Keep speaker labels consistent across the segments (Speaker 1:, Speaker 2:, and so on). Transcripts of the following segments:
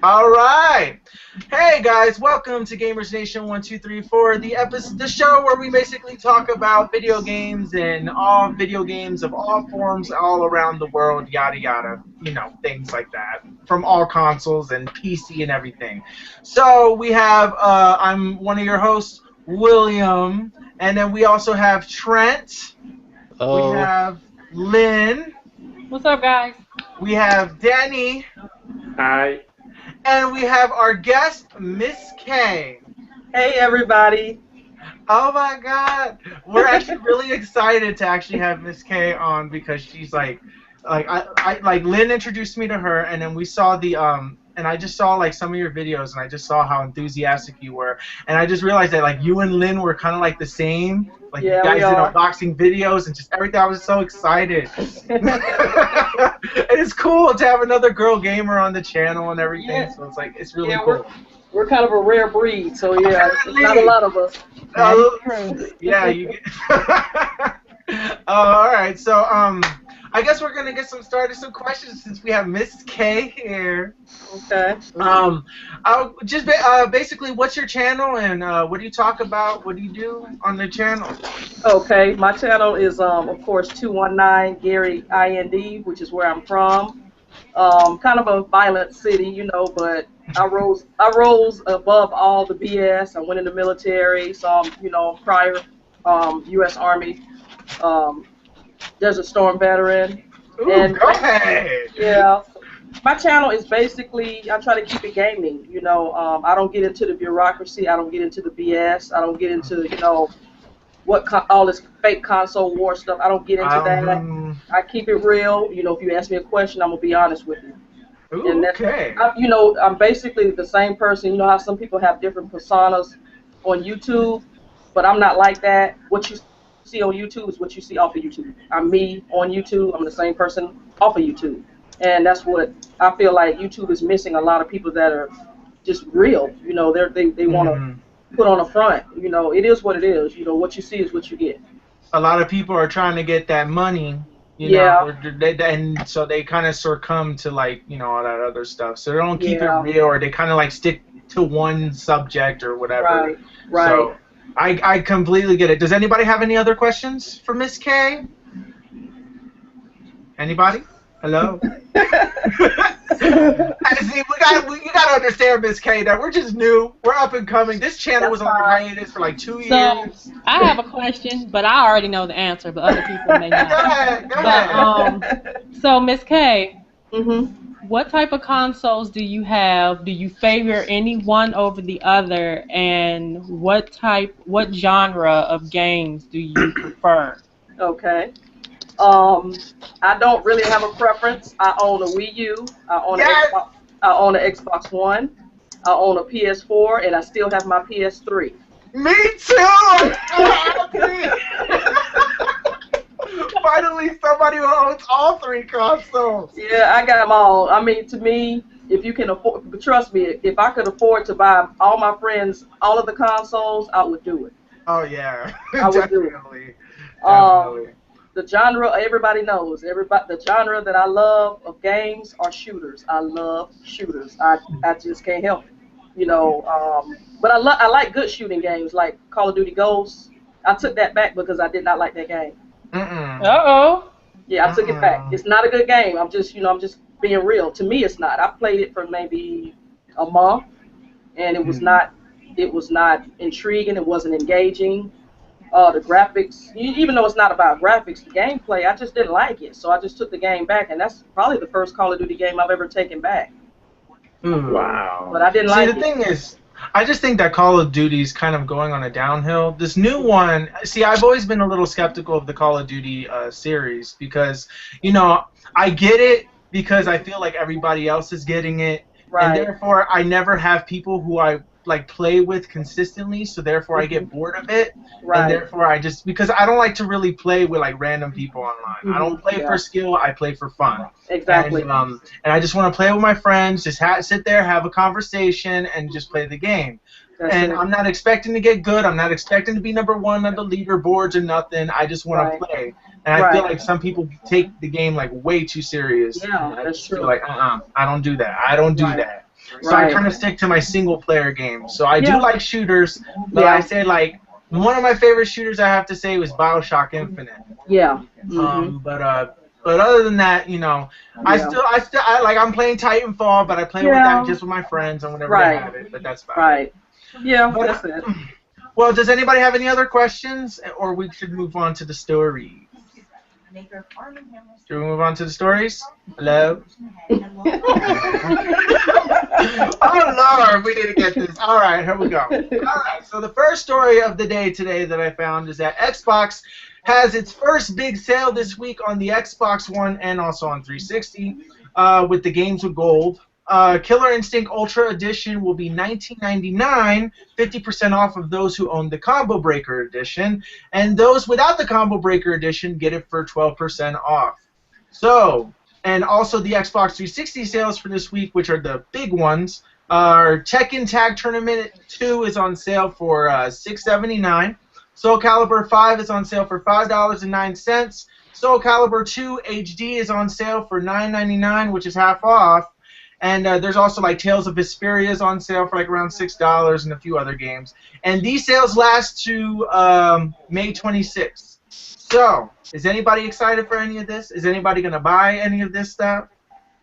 Speaker 1: All right. Hey guys, welcome to Gamers Nation 1234, the show where we basically talk about video games and all video games of all forms all around the world, yada yada, things like that, from all consoles and PC and everything. So we have I'm one of your hosts, William, and then we also have Trent. We
Speaker 2: Oh,
Speaker 1: have Lynn.
Speaker 3: What's up, guys?
Speaker 1: We have Danny.
Speaker 4: Hi.
Speaker 1: And we have our guest, Miss K.
Speaker 5: Hey everybody.
Speaker 1: Oh my God, we're actually really excited to actually have Miss K on because she's like Lynn introduced me to her, and then we saw and I just saw like some of your videos, and I just saw how enthusiastic you were, and I just realized that like you and Lynn were kind of like the same, like
Speaker 5: Yeah,
Speaker 1: you guys
Speaker 5: we
Speaker 1: did
Speaker 5: are.
Speaker 1: unboxing videos and just everything. I was so excited. And it's cool to have another girl gamer on the channel and everything,
Speaker 5: Yeah.
Speaker 1: so it's really
Speaker 5: Yeah,
Speaker 1: cool.
Speaker 5: we're kind of a rare breed, so yeah, it's not a lot of us.
Speaker 1: Yeah, you get. All right, so I guess we're gonna get some questions since we have Miss K here.
Speaker 5: Okay.
Speaker 1: I'll just basically, what's your channel and what do you talk about? What do you do on the channel?
Speaker 5: Okay. My channel is of course 219 Gary IND, which is where I'm from. Kind of a violent city, but I rose above all the BS. I went in the military, so I'm, prior U.S. Army um, Desert Storm veteran.
Speaker 1: Ooh,
Speaker 5: And
Speaker 1: go ahead.
Speaker 5: yeah, my channel is basically I try to keep it gaming. I don't get into the bureaucracy. I don't get into the BS. I don't get into all this fake console war stuff. I don't get into that. I keep it real. If you ask me a question, I'm gonna be honest with you.
Speaker 1: Ooh,
Speaker 5: And that's,
Speaker 1: okay.
Speaker 5: I'm basically the same person. You know how some people have different personas on YouTube, but I'm not like that. What you see on YouTube is what you see off of YouTube. I'm me on YouTube. I'm the same person off of YouTube, and that's what I feel like YouTube is missing. A lot of people that are just real. They want to put on a front. It is what it is. What you see is what you get.
Speaker 1: A lot of people are trying to get that money,
Speaker 5: Yeah.
Speaker 1: and so they kind of succumb to like all that other stuff. So they don't keep it
Speaker 5: Yeah.
Speaker 1: real, or they kind of like stick to one subject or whatever.
Speaker 5: Right. Right.
Speaker 1: So I completely get it. Does anybody have any other questions for Miss K? Anybody? Hello. See, you gotta understand, Miss K, that we're just new. We're up and coming. This channel was on hiatus for like 2 years.
Speaker 3: So I have a question, but I already know the answer, but other people may
Speaker 1: Go
Speaker 3: not.
Speaker 1: ahead. Go ahead.
Speaker 3: But so Miss K,
Speaker 5: Mhm.
Speaker 3: what type of consoles do you have? Do you favor any one over the other? And what genre of games do you prefer?
Speaker 5: Okay. I don't really have a preference. I own a Wii U. I own
Speaker 1: Yes!
Speaker 5: I own an Xbox One. I own a PS4, and I still have my PS3.
Speaker 1: Me too. I'm so happy. Finally, somebody who owns all three consoles.
Speaker 5: Yeah, I got them all. I mean, to me, if you can afford, but trust me, if I could afford to buy all my friends all of the consoles, I would do it.
Speaker 1: Oh yeah,
Speaker 5: I would do it.
Speaker 1: definitely.
Speaker 5: The genre everybody knows. The genre that I love of games are shooters. I love shooters. I just can't help it. But I like good shooting games like Call of Duty Ghosts. I took that back because I did not like that game.
Speaker 1: Mm-mm.
Speaker 3: Uh-oh.
Speaker 5: Yeah, I took it back. It's not a good game. I'm just being real. To me, it's not. I played it for maybe a month, and it was not intriguing. It wasn't engaging. The graphics, even though it's not about graphics, the gameplay, I just didn't like it. So I just took the game back, and that's probably the first Call of Duty game I've ever taken back.
Speaker 4: Wow.
Speaker 5: But I didn't
Speaker 1: See,
Speaker 5: like
Speaker 1: the
Speaker 5: it.
Speaker 1: thing is, I just think that Call of Duty is kind of going on a downhill. This new one, see, I've always been a little skeptical of the Call of Duty series because, I get it because I feel like everybody else is getting it, and
Speaker 5: Right.
Speaker 1: therefore I never have people who I like play with consistently, so therefore I get bored of it, and
Speaker 5: Right.
Speaker 1: therefore because I don't like to really play with like random people online. I don't play
Speaker 5: Yeah.
Speaker 1: for skill, I play for fun.
Speaker 5: Exactly.
Speaker 1: And I just want to play with my friends, just sit there, have a conversation, and just play the game.
Speaker 5: That's
Speaker 1: And
Speaker 5: it.
Speaker 1: I'm not expecting to get good. I'm not expecting to be #1 on the leaderboards or nothing. I just want
Speaker 5: Right.
Speaker 1: to play. And I feel
Speaker 5: Right.
Speaker 1: like some people take the game like way too serious.
Speaker 5: Yeah,
Speaker 1: And I
Speaker 5: that's
Speaker 1: just feel
Speaker 5: true.
Speaker 1: like, I don't do that. I don't do
Speaker 5: Right.
Speaker 1: that. So I
Speaker 5: Right.
Speaker 1: kind of stick to my single player games. So I do
Speaker 5: Yeah.
Speaker 1: like shooters, but
Speaker 5: Yeah.
Speaker 1: I say like one of my favorite shooters I have to say was BioShock Infinite.
Speaker 5: Yeah. Mhm.
Speaker 1: But other than that, you know, I like I'm playing Titanfall, but I play with
Speaker 5: Yeah.
Speaker 1: that just with my friends and whenever
Speaker 5: Right.
Speaker 1: they have it. But that's about it.
Speaker 5: Right. Yeah,
Speaker 1: But,
Speaker 5: that's it.
Speaker 1: well, does anybody have any other questions, or we should move on to the stories? Should we move on to the stories? Hello? Oh, Lord, we need to get this. All right, here we go. All right, so the first story of the day today that I found is that Xbox has its first big sale this week on the Xbox One and also on 360 with the Games with Gold. Killer Instinct Ultra Edition will be $19.99, 50% off of those who own the Combo Breaker Edition, and those without the Combo Breaker Edition get it for 12% off. So, and also the Xbox 360 sales for this week, which are the big ones, are Tekken Tag Tournament 2 is on sale for $6.79. Soul Calibur 5 is on sale for $5.09. Soul Calibur 2 HD is on sale for $9.99, which is half off. And there's also like Tales of Vesperia is on sale for like around $6 and a few other games. And these sales last to May 26th. So, is anybody excited for any of this? Is anybody going to buy any of this stuff?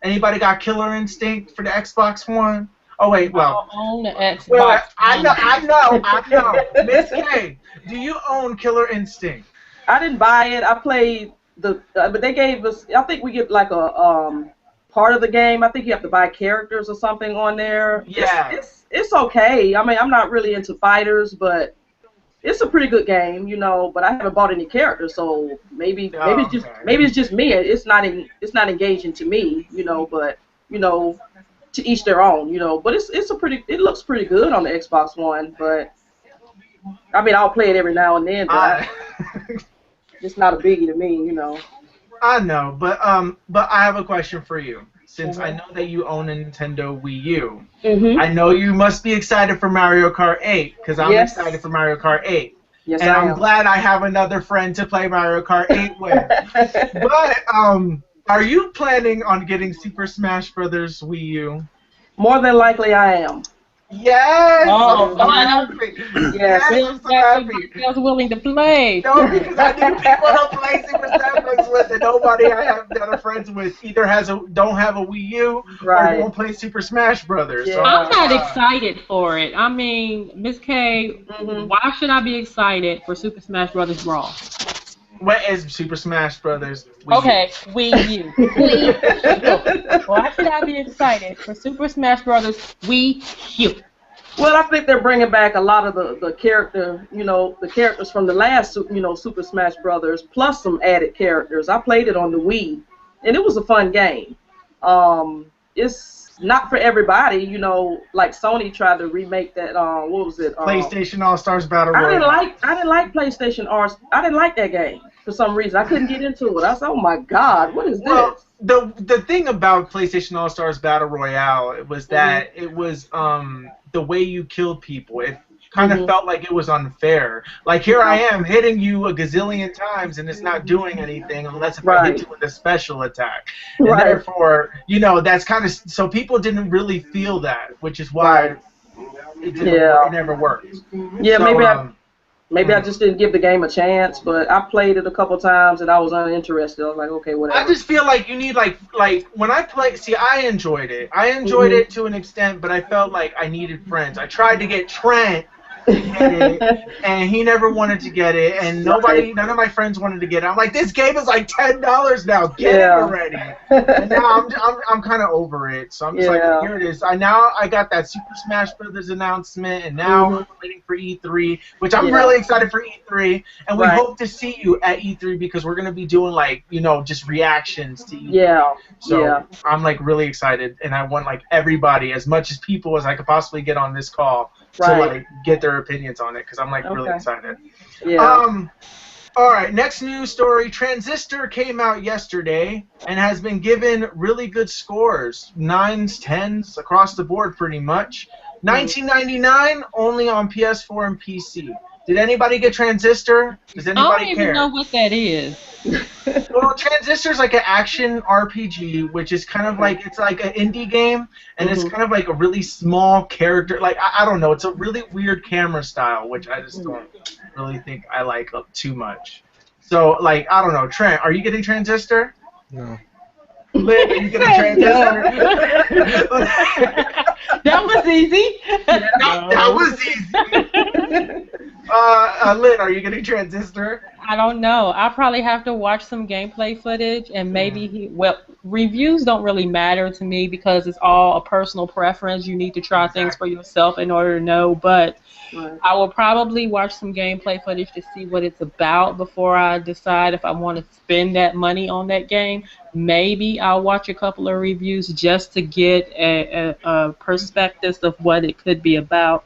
Speaker 1: Anybody got Killer Instinct for the Xbox One? Oh, wait, well.
Speaker 3: I own the Xbox.
Speaker 1: Well, I know. Miss K, do you own Killer Instinct?
Speaker 5: I didn't buy it. I played but they gave us. I think we get like a part of the game. I think you have to buy characters or something on there.
Speaker 1: Yeah.
Speaker 5: It's okay. I mean, I'm not really into fighters, but it's a pretty good game, you know. But I haven't bought any characters, so maybe it's just me. It's not engaging to me, you know. But you know, to each their own, you know. But it looks pretty good on the Xbox One. But I mean, I'll play it every now and then, but it's not a biggie to me, you know.
Speaker 1: I know, but I have a question for you. Since I know that you own a Nintendo Wii U, I know you must be excited for Mario Kart 8, because I'm excited for Mario Kart 8.
Speaker 5: Yes,
Speaker 1: and
Speaker 5: I
Speaker 1: I'm
Speaker 5: am.
Speaker 1: glad I have another friend to play Mario Kart 8 with. But are you planning on getting Super Smash Bros. Wii U?
Speaker 5: More than likely, I am.
Speaker 1: Yes!
Speaker 3: Oh,
Speaker 1: I'm so happy.
Speaker 5: Yes.
Speaker 1: I'm so happy.
Speaker 3: I was willing to play.
Speaker 1: No, because I need people to play Super Smash Bros. With, and nobody I have that are friends with either don't have a Wii U or won't play Super Smash Brothers. So,
Speaker 3: I'm not excited for it. I mean, Miss K, why should I be excited for Super Smash Brothers Brawl?
Speaker 1: What is Super Smash Brothers? Wii
Speaker 3: Okay, Wii U. Wii U. Why should I be excited for Super Smash Brothers Wii U?
Speaker 5: Well, I think they're bringing back a lot of the characters from the last, Super Smash Brothers, plus some added characters. I played it on the Wii, and it was a fun game. It's not for everybody, you know. Like Sony tried to remake that. What was it?
Speaker 1: PlayStation All Stars Battle Royale.
Speaker 5: I didn't like PlayStation Arts. I didn't like that game for some reason. I couldn't get into it. I said, "Oh my God, what is this?"
Speaker 1: The thing about PlayStation All Stars Battle Royale was that it was the way you killed people. It kind of felt like it was unfair. Like, here I am hitting you a gazillion times and it's not doing anything unless if I hit you with a special attack. And therefore, you know, that's kind of, so people didn't really feel that, which is why it never worked.
Speaker 5: Yeah,
Speaker 1: so,
Speaker 5: maybe I just didn't give the game a chance, but I played it a couple times and I was uninterested. I was like, okay, whatever.
Speaker 1: I just feel like you need like when I play. See, I enjoyed it. I enjoyed it to an extent, but I felt like I needed friends. I tried to get Trent to get it, and he never wanted to get it, and none of my friends wanted to get it. I'm like, this game is like $10 now. Get it already. And now I'm kind of over it. So I'm just like, here it is. I got that Super Smash Brothers announcement, and now we're waiting for E3, which I'm really excited for E3, and we hope to see you at E3 because we're gonna be doing like, you know, just reactions to E3. So I'm like really excited, and I want like everybody, as much as people as I could possibly get on this call to like get their opinions on it, because I'm like really excited. All right, next news story. Transistor came out yesterday and has been given really good scores, 9s, 10s across the board pretty much. $19.99 only on PS4 and PC. Did anybody get Transistor? Does
Speaker 3: I don't
Speaker 1: anybody
Speaker 3: even
Speaker 1: care?
Speaker 3: know what that is.
Speaker 1: Well, Transistor's like an action RPG, which is kind of like it's like an indie game, and it's kind of like a really small character. Like I don't know, it's a really weird camera style, which I just don't really think I like too much. So like I don't know, Trent, are you getting Transistor?
Speaker 2: No.
Speaker 1: Lynn, are you getting Transistor?
Speaker 3: That was easy.
Speaker 1: That was easy. Lynn, are you getting Transistor?
Speaker 3: I don't know. I'll probably have to watch some gameplay footage and maybe reviews don't really matter to me because it's all a personal preference. You need to try things for yourself in order to know, but I will probably watch some gameplay footage to see what it's about before I decide if I want to spend that money on that game. Maybe I'll watch a couple of reviews just to get a perspective of what it could be about.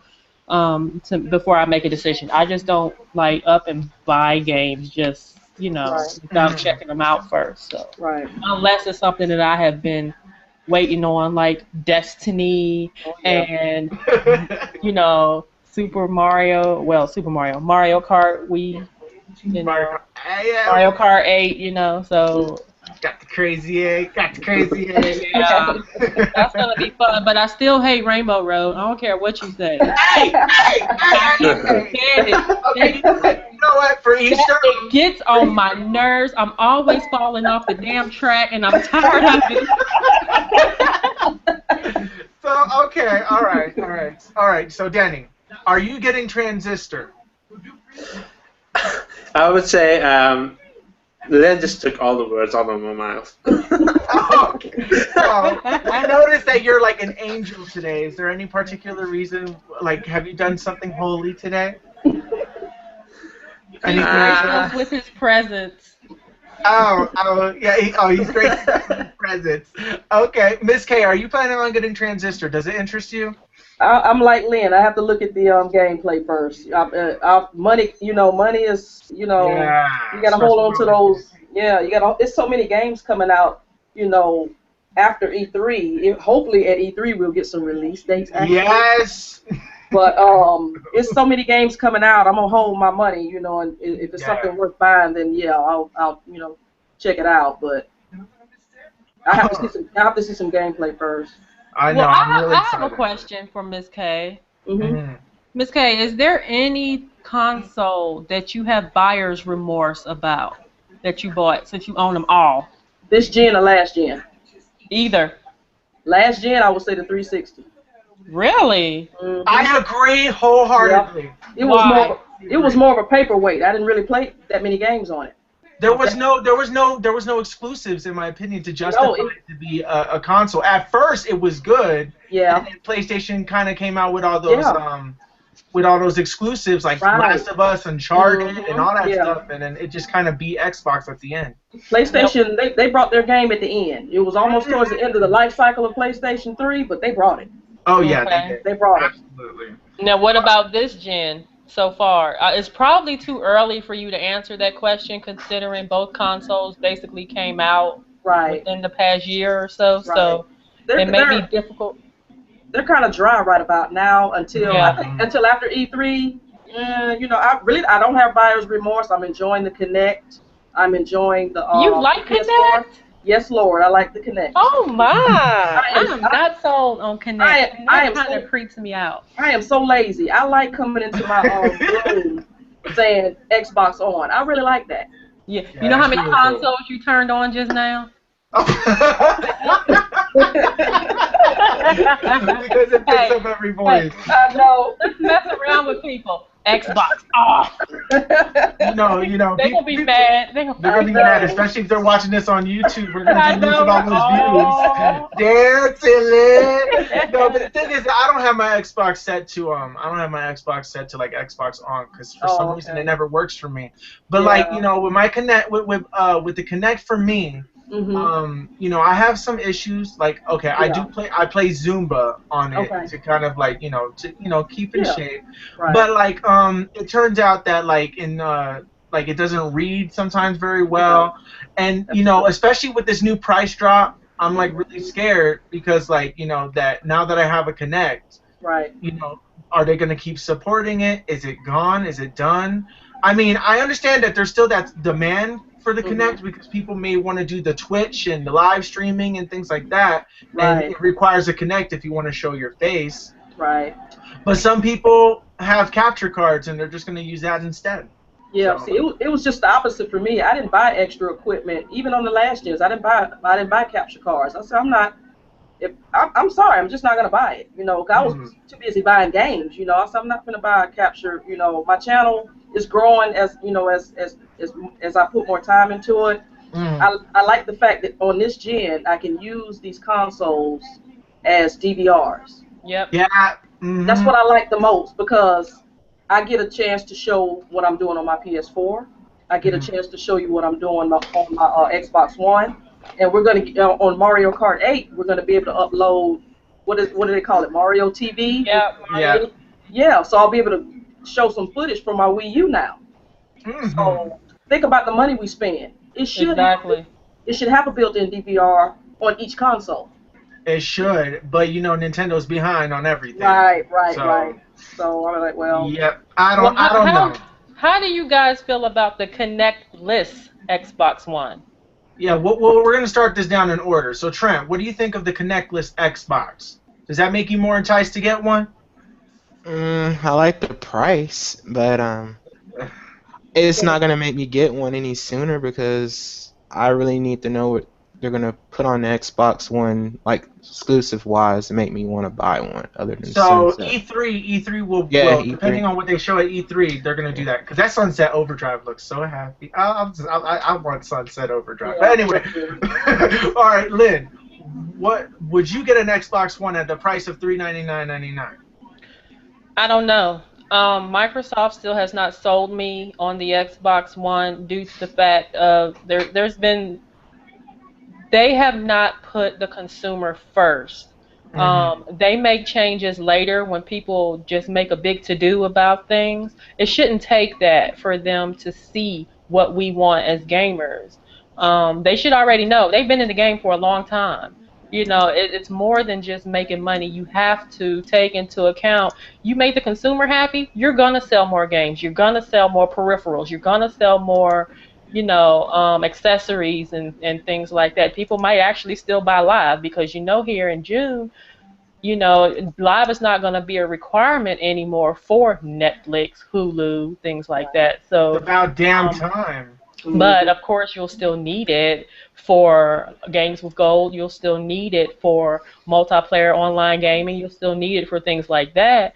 Speaker 3: Before I make a decision. I just don't like up and buy games just, without checking them out first. So unless it's something that I have been waiting on, like Destiny and Mario Kart Mario Kart 8, so
Speaker 1: got the crazy egg.
Speaker 3: yeah, that's gonna be fun. But I still hate Rainbow Road. I don't care what you say.
Speaker 1: Hey! Okay, you know what? For Easter,
Speaker 3: it gets on my nerves. I'm always falling off the damn track, and I'm tired of it.
Speaker 1: So okay, all right. So Danny, are you getting Transistor?
Speaker 4: I would say Len just took all the words out of my mouth.
Speaker 1: Okay. So, I noticed that you're like an angel today. Is there any particular reason? Like, have you done something holy today?
Speaker 3: He with his presence.
Speaker 1: Oh, yeah. He's great with his presence. Okay, Miss K, are you planning on getting Transistor? Does it interest you?
Speaker 5: I'm like Lynn. I have to look at the gameplay first. Money, money is, you gotta hold on to those. Yeah, it's so many games coming out, after E3. Hopefully at E3 we'll get some release dates. Actually.
Speaker 1: Yes.
Speaker 5: But it's so many games coming out. I'm gonna hold my money, and if it's something worth buying, then yeah, I'll check it out. But I have to see some gameplay first.
Speaker 1: I know.
Speaker 3: Well,
Speaker 1: I'm really
Speaker 3: I
Speaker 1: excited.
Speaker 3: have a question for Miss K.
Speaker 5: Mm-hmm.
Speaker 3: Miss K, is there any console that you have buyer's remorse about that you bought since you own them all?
Speaker 5: This gen or last gen?
Speaker 3: Either.
Speaker 5: Last gen, I would say the 360.
Speaker 3: Really?
Speaker 5: Mm-hmm.
Speaker 1: I agree wholeheartedly.
Speaker 5: Yeah. It was more of a paperweight. I didn't really play that many games on it.
Speaker 1: There was no exclusives in my opinion to justify it to be a console. At first, it was good.
Speaker 5: Yeah.
Speaker 1: And then PlayStation kind of came out with all those exclusives like Last of Us, Uncharted, and all that stuff, and then it just kind of beat Xbox at the end.
Speaker 5: PlayStation, they brought their game at the end. It was almost towards the end of the life cycle of PlayStation 3, but they brought it.
Speaker 1: Oh yeah,
Speaker 3: Okay.
Speaker 5: They brought it.
Speaker 1: Absolutely.
Speaker 3: Now, what about this gen so far? It's probably too early for you to answer that question, considering both consoles basically came out within the past year or so.
Speaker 5: Right.
Speaker 3: So it may be difficult.
Speaker 5: They're kind of dry right about now until until after E3. I don't have buyer's remorse. I'm enjoying the Kinect. I'm enjoying the.
Speaker 3: You like
Speaker 5: PS4.
Speaker 3: Kinect?
Speaker 5: Yes, Lord, I like the Kinect.
Speaker 3: Oh my! I am not sold on Kinect.
Speaker 5: That
Speaker 3: kind of creeps me out.
Speaker 5: I am so lazy. I like coming into my room saying Xbox on. I really like that.
Speaker 3: Yeah. You know how many consoles you turned on just now?
Speaker 1: Because it picks up every voice.
Speaker 5: I know.
Speaker 3: Let's mess around with people. Xbox off.
Speaker 1: You know.
Speaker 3: They're gonna be mad. They're
Speaker 1: gonna be mad, especially if they're watching this on YouTube. We're gonna be losing all those views. Damn, silly. No, but the thing is, I don't have my Xbox set to like Xbox on because for some reason it never works for me. But with my Kinect, with the Kinect for me. Mm-hmm. I have some issues. Like, I play Zumba on it to kind of like, keep in shape. Right. But like, it turns out that like it doesn't read sometimes very well, and especially with this new price drop, I'm like really scared because like that now that I have a Kinect,
Speaker 5: Right.
Speaker 1: You know, are they going to keep supporting it? Is it gone? Is it done? I mean, I understand that there's still that demand for the Kinect because people may want to do the Twitch and the live streaming and things like that, and
Speaker 5: Right.
Speaker 1: it requires a Kinect if you want to show your face.
Speaker 5: Right.
Speaker 1: But some people have capture cards and they're just going to use that instead.
Speaker 5: Yeah.
Speaker 1: So-
Speaker 5: See, it was just the opposite for me. I didn't buy extra equipment, even on the last years. I didn't buy capture cards. I said I'm sorry, I'm just not gonna buy it. You know, 'cause I was too busy buying games. You know, I said I'm not gonna buy a capture. You know, my channel is growing as you know as I put more time into it. I like the fact that on this gen I can use these consoles as DVRs.
Speaker 3: Yep.
Speaker 1: Yeah.
Speaker 5: That's what I like the most because I get a chance to show what I'm doing on my PS4. I get a chance to show you what I'm doing on my Xbox One. And we're going to on Mario Kart 8, we're going to be able to upload what do they call it? Mario TV.
Speaker 3: Yeah.
Speaker 1: Yeah.
Speaker 5: Yeah. So I'll be able to show some footage from my Wii U now. So think about the money we spend. It should have a built-in DVR on each console.
Speaker 1: It should, but you know Nintendo's behind on everything.
Speaker 5: Right.
Speaker 1: So-
Speaker 5: So I'm like, well.
Speaker 1: Yep. I don't know.
Speaker 3: How do you guys feel about the Kinect-less Xbox One?
Speaker 1: Yeah, we're going to start this down in order. So, Trent, what do you think of the Kinect-less Xbox? Does that make you more enticed to get one?
Speaker 2: I like the price, but it's not gonna make me get one any sooner because I really need to know what they're gonna put on the Xbox One, like exclusive wise, to make me want to buy one. Other than
Speaker 1: So
Speaker 2: Sunset.
Speaker 1: E3 will,
Speaker 2: Yeah,
Speaker 1: depending
Speaker 2: E3.
Speaker 1: on what they show at E3, they're going to do that. Because that Sunset Overdrive looks so happy. I want Sunset Overdrive. But anyway, all right, Lynn, what would you get an Xbox One at the price of $399.99?
Speaker 3: I don't know. Microsoft still has not sold me on the Xbox One due to the fact of they have not put the consumer first. They make changes later when people just make a big to-do about things. It shouldn't take that for them to see what we want as gamers. They should already know. They've been in the game for a long time. You know, it's more than just making money. You have to take into account, you make the consumer happy, you're going to sell more games. You're going to sell more peripherals. You're going to sell more, you know, accessories and things like that. People might actually still buy live because, you know, here in June, you know, live is not going to be a requirement anymore for Netflix, Hulu, things like that. So
Speaker 1: It's about damn time.
Speaker 3: but of course, you'll still need it for games with gold. You'll still need it for multiplayer online gaming. You'll still need it for things like that.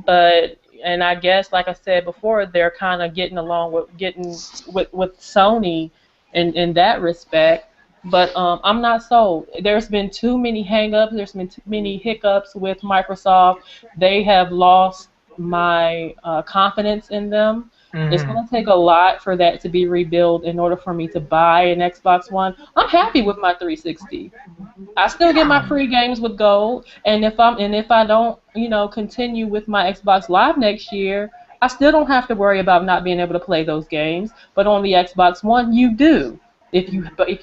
Speaker 3: But and I guess, like I said before, they're kind of getting along with Sony in that respect. But I'm not sold. There's been too many hang-ups. There's been too many hiccups with Microsoft. They have lost my confidence in them. It's going to take a lot for that to be rebuilt in order for me to buy an Xbox One. I'm happy with my 360. I still get my free games with gold, and if I don't, you know, continue with my Xbox Live next year, I still don't have to worry about not being able to play those games. But on the Xbox One, you do. If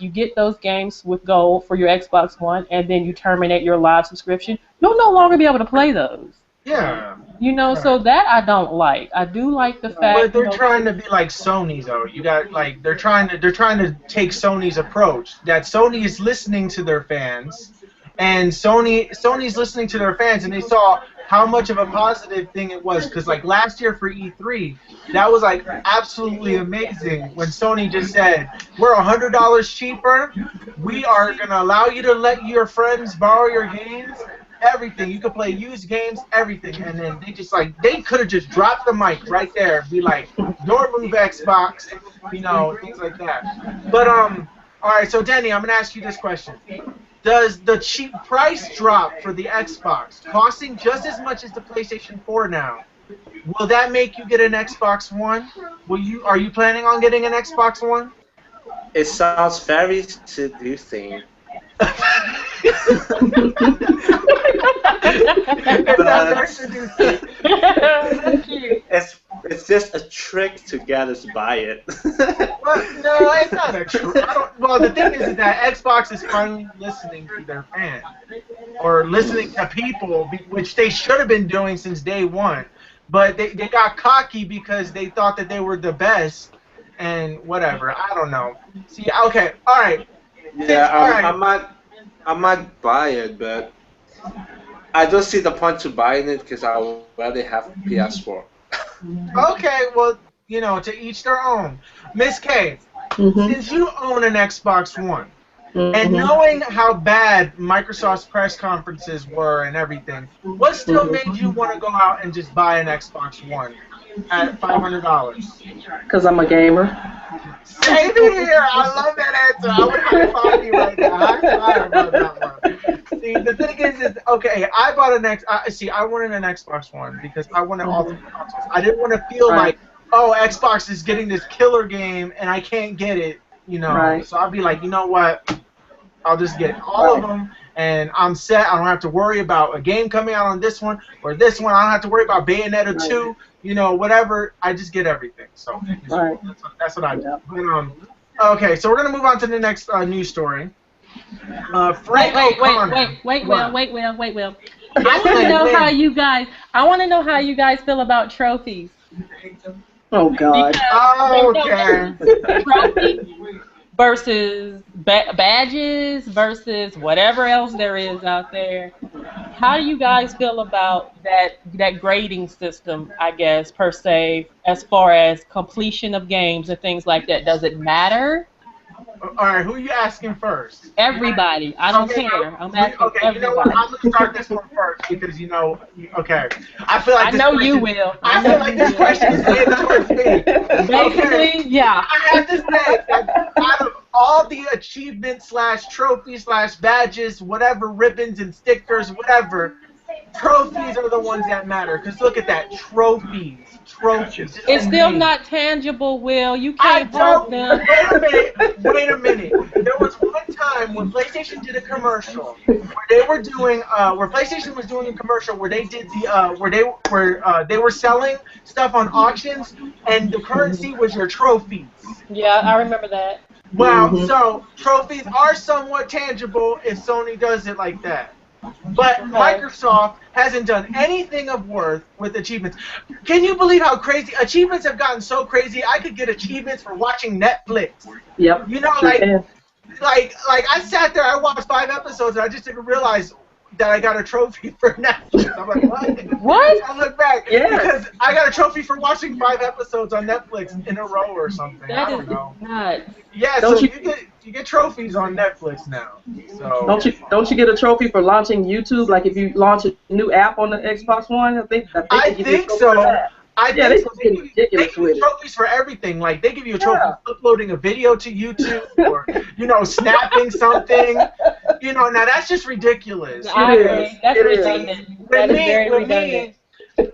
Speaker 3: you get those games with gold for your Xbox One and then you terminate your live subscription, you'll no longer be able to play those.
Speaker 1: Yeah.
Speaker 3: You know, so that I don't like. I do like the fact.
Speaker 1: But they're trying to be like Sony, though. You got like they're trying to take Sony's approach. That Sony is listening to their fans, and Sony's listening to their fans, and they saw how much of a positive thing it was. Because like last year for E3, that was like absolutely amazing when Sony just said, "We're $100 cheaper. We are gonna allow you to let your friends borrow your games." Everything. You could play used games, everything. And then they could have just dropped the mic right there and be like, your move, Xbox, you know, things like that. But, all right, so Denny, I'm going to ask you this question. Does the cheap price drop for the Xbox, costing just as much as the PlayStation 4 now, will that make you get an Xbox One? Are you planning on getting an Xbox One?
Speaker 4: It sounds very seducing. It's just a trick to get us to buy it.
Speaker 1: Well, no, it's not a true. Well, the thing is that Xbox is finally listening to their fans, or listening to people, which they should have been doing since day one. But they got cocky because they thought that they were the best, and whatever. I don't know. See, okay, all right.
Speaker 4: Yeah,
Speaker 1: All right.
Speaker 4: I might buy it, but I don't see the point to buying it because I already have PS4.
Speaker 1: Okay, well, to each their own. Miss K, since you own an Xbox One, and knowing how bad Microsoft's press conferences were and everything, what still made you want to go out and just buy an Xbox One at $500?
Speaker 5: Because I'm a gamer.
Speaker 1: Same here. I love that answer. I would high five you right now. High five about that one. See, the thing is okay. I bought I wanted an Xbox One because I wanted all the consoles. I didn't want to feel like, oh, Xbox is getting this killer game and I can't get it.
Speaker 5: Right.
Speaker 1: So I'd be like, you know what? I'll just get all of them, and I'm set. I don't have to worry about a game coming out on this one or this one. I don't have to worry about Bayonetta 2. Whatever. I just get everything. So that's what I do. But, okay, so we're gonna move on to the next news story. Frank O'Connor.
Speaker 3: Wait, Will. I want to know how you guys. I want to know how you guys feel about trophies.
Speaker 5: Oh God.
Speaker 1: Okay.
Speaker 3: Trophies versus badges versus whatever else there is out there. How do you guys feel about that grading system, I guess, per se, as far as completion of games and things like that? Does it matter?
Speaker 1: All right, who are you asking first?
Speaker 3: Everybody. I don't care. I'm asking everybody.
Speaker 1: You know what? I'm going to start this one first because, okay. I feel like
Speaker 3: I know you will.
Speaker 1: I feel like this question is aimed towards me.
Speaker 3: Basically, yeah.
Speaker 1: I have to say that out of all the achievements / trophies / badges, whatever, ribbons and stickers, whatever, trophies are the ones that matter. Because look at that, trophies.
Speaker 3: It's still not tangible, Will. You can't hold them.
Speaker 1: Wait a minute. There was one time when PlayStation did a commercial where they were doing, where PlayStation was doing a commercial where they did the, they were selling stuff on auctions, and the currency was your trophies.
Speaker 3: Yeah, I remember that.
Speaker 1: Wow. So trophies are somewhat tangible if Sony does it like that. But Microsoft hasn't done anything of worth with achievements. Can you believe how crazy achievements have gotten? So crazy, I could get achievements for watching Netflix.
Speaker 5: Yep.
Speaker 1: Like I sat there, I watched 5 episodes, and I just didn't realize that I got a trophy for Netflix. I'm like, what?
Speaker 3: What?
Speaker 1: I look back because I got a trophy for watching 5 episodes on Netflix in a row or something. I don't know.
Speaker 3: Nuts.
Speaker 1: Yeah, so you get trophies on Netflix now. So
Speaker 5: don't you get a trophy for launching YouTube? Like if you launch a new app on the Xbox One, I think
Speaker 1: so.
Speaker 5: I think so.
Speaker 1: They give you trophies for everything. Like they give you a trophy for uploading a video to YouTube or snapping something. Now that's just ridiculous.
Speaker 3: I agree. That's redundant. That is very redundant.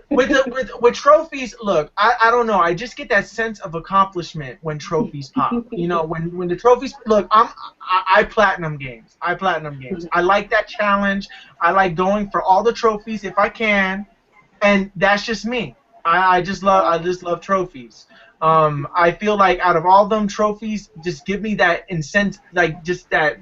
Speaker 1: With trophies, look, I don't know. I just get that sense of accomplishment when trophies pop. When the trophies look, I platinum games. I like that challenge. I like going for all the trophies if I can, and that's just me. I just love trophies. I feel like out of all them trophies, just give me that incentive, like just that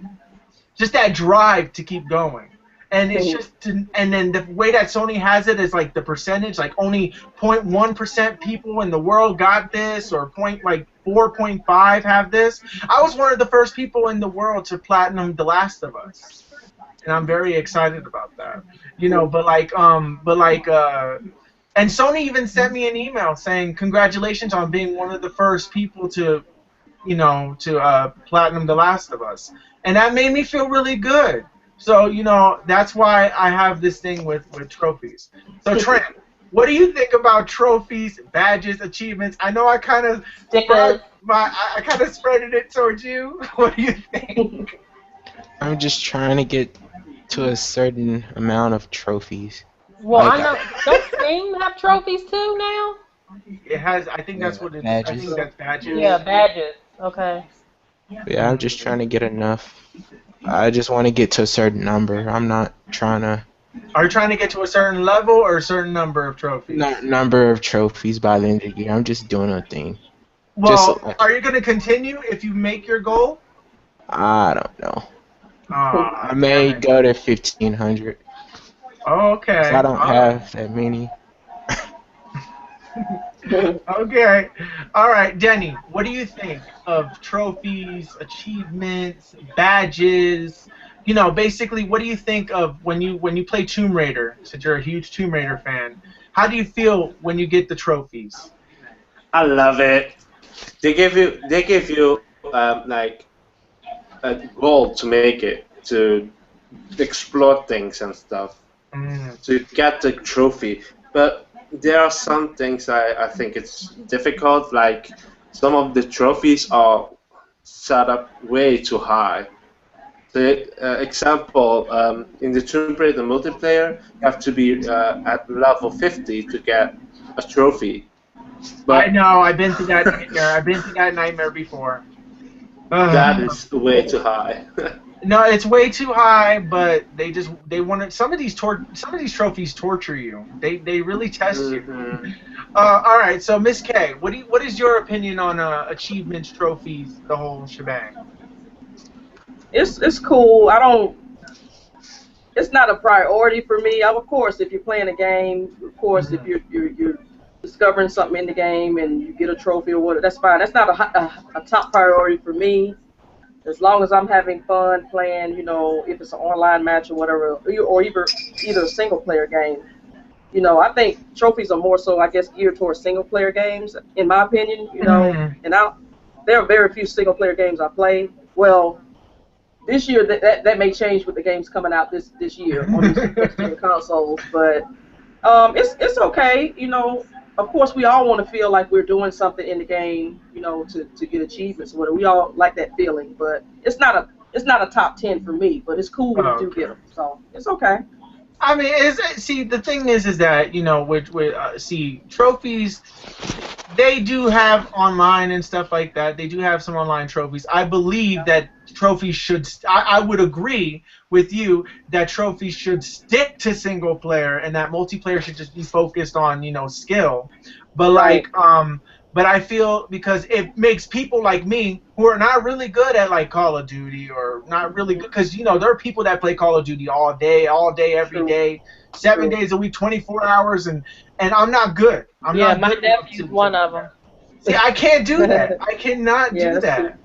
Speaker 1: drive to keep going. And it's just, and then the way that Sony has it is like the percentage, like only 0.1% people in the world got this, or 4.5 have this. I was one of the first people in the world to platinum The Last of Us, and I'm very excited about that. And Sony even sent me an email saying congratulations on being one of the first people to platinum The Last of Us, and that made me feel really good. So, that's why I have this thing with trophies. So, Trent, what do you think about trophies, badges, achievements? I know I kind of spreaded it towards you. What do you think?
Speaker 2: I'm just trying to get to a certain amount of trophies.
Speaker 3: Well, I know. Does Steam have trophies too now?
Speaker 1: It has. I think that's what it is. I think that's badges.
Speaker 3: Yeah, badges. Okay.
Speaker 2: Yeah, I'm just trying to get enough. I just want to get to a certain number. I'm not trying to
Speaker 1: Are you trying to get to a certain level or a certain number of trophies?
Speaker 2: Number of trophies by the end of the year. I'm just doing a thing.
Speaker 1: Well,
Speaker 2: Just
Speaker 1: are you going to continue if you make your goal?
Speaker 2: I don't know.
Speaker 1: Aw,
Speaker 2: I
Speaker 1: damn
Speaker 2: may
Speaker 1: it.
Speaker 2: go to 1500 because
Speaker 1: Okay.
Speaker 2: I don't have that many.
Speaker 1: Okay. All right, Denny, what do you think of trophies, achievements, badges? You know, basically, what do you think of when you play Tomb Raider? Since you're a huge Tomb Raider fan, how do you feel when you get the trophies?
Speaker 4: I love it. They give you like a goal to make it, to explore things and stuff,
Speaker 1: Mm.
Speaker 4: to get the trophy. But there are some things I think it's difficult. Like some of the trophies are set up way too high. The example in the Tomb Raider multiplayer, you have to be at level 50 to get a trophy.
Speaker 1: I
Speaker 4: But
Speaker 1: know. I've been through that nightmare. I've been through that nightmare before.
Speaker 4: that
Speaker 1: Ugh.
Speaker 4: is way too high.
Speaker 1: No, it's way too high. But they want to. Some of these trophies torture you. They really test you.
Speaker 4: hmm
Speaker 1: All right, so Miss K, what is your opinion on achievements, trophies, the whole shebang?
Speaker 5: It's cool. I don't. It's not a priority for me. Of course, if you're playing a game, of course, if
Speaker 1: Mhm.
Speaker 5: you're discovering something in the game and you get a trophy or whatever, that's fine. That's not a top priority for me. As long as I'm having fun playing, if it's an online match or whatever, or either a single player game. I think trophies are more so, I guess, geared towards single player games, in my opinion.
Speaker 1: Mhm.
Speaker 5: And there are very few single player games I play. Well, this year that may change with the games coming out this year on these next gen consoles, but it's okay. Of course, we all want to feel like we're doing something in the game, to get achievements. Whatever. We all like that feeling, but it's not a top 10 for me. But it's cool when you do get
Speaker 1: Okay.
Speaker 5: them, so it's okay.
Speaker 1: I mean, see, the thing is that see, trophies, they do have online and stuff like that. They do have some online trophies. I believe that trophies should. I would agree with you that trophies should stick to single player and that multiplayer should just be focused on skill. But
Speaker 5: Right.
Speaker 1: but I feel because it makes people like me who are not really good at like Call of Duty or not really good because there are people that play Call of Duty all day, every
Speaker 5: True.
Speaker 1: day, 7 days a week, 24 hours, and I'm not good. I'm
Speaker 3: Yeah,
Speaker 1: not
Speaker 3: my
Speaker 1: good enough
Speaker 3: nephew's one of them.
Speaker 1: see. I can't do that. I cannot
Speaker 5: Yeah,
Speaker 1: do
Speaker 5: that's true.
Speaker 1: that.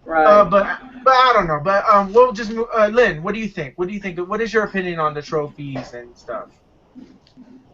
Speaker 5: Right.
Speaker 1: But I don't know. But we'll just Lynn, what do you think? What do you think? What is your opinion on the trophies and stuff?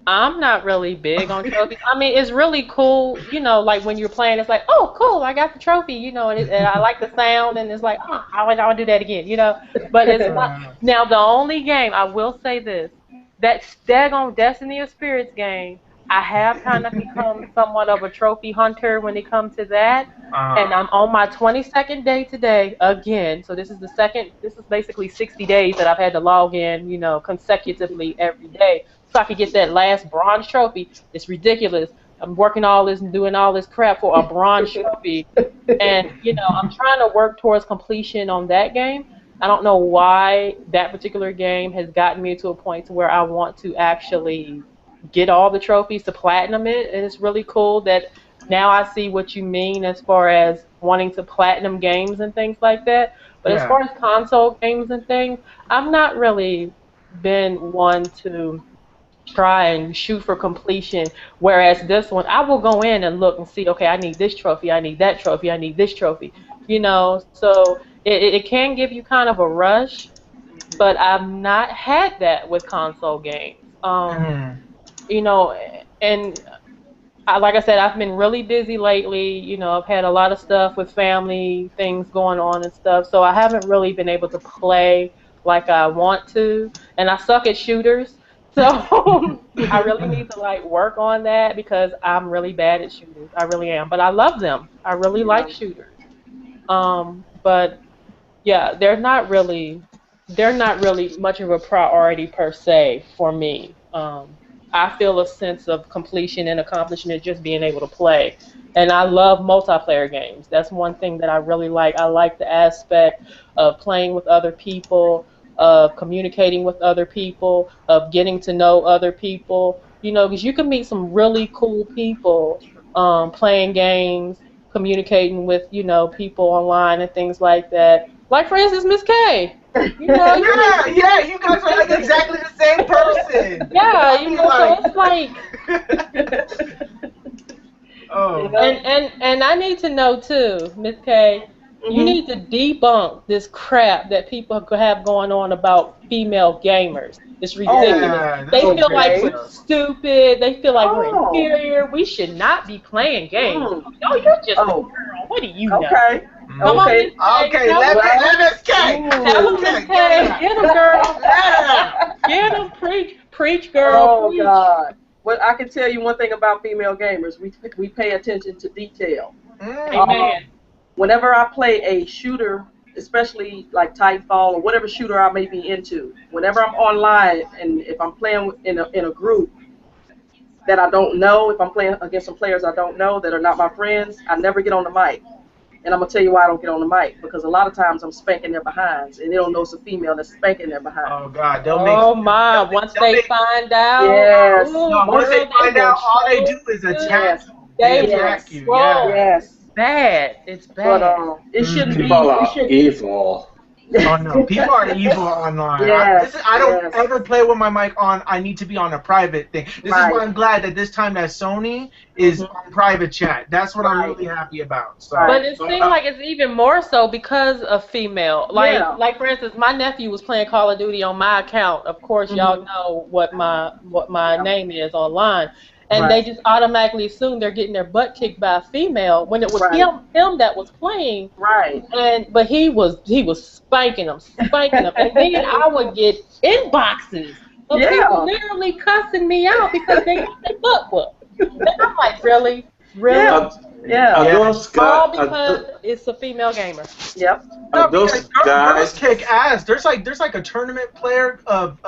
Speaker 3: I'm not really big on trophies. I mean, it's really cool, like when you're playing, it's like, oh, cool, I got the trophy, and I like the sound, and it's like, oh, I want to do that again. But it's not. Now, the only game, I will say this, that daggone Destiny of Spirits game, I have kind of become somewhat of a trophy hunter when it comes to that. And I'm on my 22nd day today again. So this is basically 60 days that I've had to log in, consecutively every day so I could get that last bronze trophy. It's ridiculous. I'm working all this and doing all this crap for a bronze trophy. And, I'm trying to work towards completion on that game. I don't know why that particular game has gotten me to a point to where I want to actually get all the trophies to platinum it. And it's really cool that now I see what you mean as far as wanting to platinum games and things like that. But as
Speaker 1: Yeah.
Speaker 3: far as console games and things, I've not really been one to try and shoot for completion. Whereas this one, I will go in and look and see, okay, I need this trophy, I need that trophy, I need this trophy. So it can give you kind of a rush, but I've not had that with console games.
Speaker 1: Mhm.
Speaker 3: You know, and like I said, I've been really busy lately. I've had a lot of stuff with family things going on and stuff, so I haven't really been able to play like I want to, and I suck at shooters. So I really need to like work on that because I'm really bad at shooters. I really am, but I love them. I really
Speaker 5: Yeah.
Speaker 3: like shooters. But yeah, they're not really much of a priority per se for me. I feel a sense of completion and accomplishment just being able to play. And I love multiplayer games. That's one thing that I really like. I like the aspect of playing with other people of communicating with other people, of getting to know other people. You know, because you can meet some really cool people playing games, communicating with people online and things like that. Like for instance, Miss K. You know,
Speaker 1: Yeah, you guys are like exactly the same person.
Speaker 3: yeah,
Speaker 1: I
Speaker 3: you
Speaker 1: mean,
Speaker 3: know, so it's like.
Speaker 1: Oh.
Speaker 3: And I need to know too, Miss K. You need to debunk this crap that people have going on about female gamers. It's ridiculous.
Speaker 1: Yeah,
Speaker 3: They
Speaker 1: that's
Speaker 3: feel like
Speaker 1: crazy.
Speaker 3: we're stupid. They feel like we're
Speaker 5: Oh.
Speaker 3: inferior. We should not be playing games.
Speaker 5: Mm.
Speaker 3: No, you're just a
Speaker 5: Oh.
Speaker 3: girl. What do you know?
Speaker 5: Okay.
Speaker 3: Come on,
Speaker 5: Okay.
Speaker 3: Miss K.
Speaker 1: Okay,
Speaker 3: Tell
Speaker 1: let
Speaker 3: them-
Speaker 1: Miss K.
Speaker 3: Tell them, Miss K. Get them, girl. Get them. Preach, girl.
Speaker 5: Oh
Speaker 3: Preach.
Speaker 5: God. Well, I can tell you one thing about female gamers. We pay attention to detail.
Speaker 3: Amen.
Speaker 5: Whenever I play a shooter, especially like Titanfall or whatever shooter I may be into, whenever I'm online and if I'm playing in a group that I don't know, if I'm playing against some players I don't know that are not my friends, I never get on the mic. And I'm going to tell you why I don't get on the mic. Because a lot of times I'm spanking their behinds, and they don't know it's a female that's spanking their behind.
Speaker 1: Oh God, they'll make.
Speaker 3: Oh my! Once they find out,
Speaker 5: Yes.
Speaker 3: ooh,
Speaker 1: No, once they
Speaker 3: girl,
Speaker 1: find
Speaker 3: will
Speaker 1: out, all they
Speaker 3: show
Speaker 1: do is
Speaker 3: you.
Speaker 1: attack.
Speaker 3: They
Speaker 1: They
Speaker 3: will
Speaker 1: attack you.
Speaker 3: scroll.
Speaker 1: Yeah.
Speaker 5: Yes.
Speaker 3: Bad. It's
Speaker 5: But
Speaker 3: bad.
Speaker 5: it shouldn't be.
Speaker 4: People
Speaker 5: It
Speaker 4: are
Speaker 5: should,
Speaker 4: evil.
Speaker 1: Oh no, people are evil online.
Speaker 5: Yes,
Speaker 1: I don't
Speaker 5: yes.
Speaker 1: ever play with my mic on. I need to be on a private thing. This
Speaker 5: Right.
Speaker 1: is why I'm glad that this time that Sony is on private chat. That's what I'm
Speaker 5: Right.
Speaker 1: really happy about. So.
Speaker 5: Right.
Speaker 3: But it seems like it's even more so because of female. Like,
Speaker 5: Yeah.
Speaker 3: like for instance, my nephew was playing Call of Duty on my account. Of course, y'all know what my name is online, and they
Speaker 5: Right.
Speaker 3: just automatically assume they're getting their butt kicked by a female when it was
Speaker 5: Right.
Speaker 3: him that was playing.
Speaker 5: Right.
Speaker 3: But he was spanking them, and then I would get inboxes of
Speaker 5: Yeah.
Speaker 3: people literally cussing me out because they got their butt whooped. And I'm like, really?
Speaker 5: Yeah. Yeah.
Speaker 4: Are those
Speaker 3: All
Speaker 4: guys?
Speaker 3: because it's a female gamer.
Speaker 5: Yep.
Speaker 1: No,
Speaker 4: Are those
Speaker 1: because girls
Speaker 4: guys?
Speaker 1: kick ass. There's like a tournament player of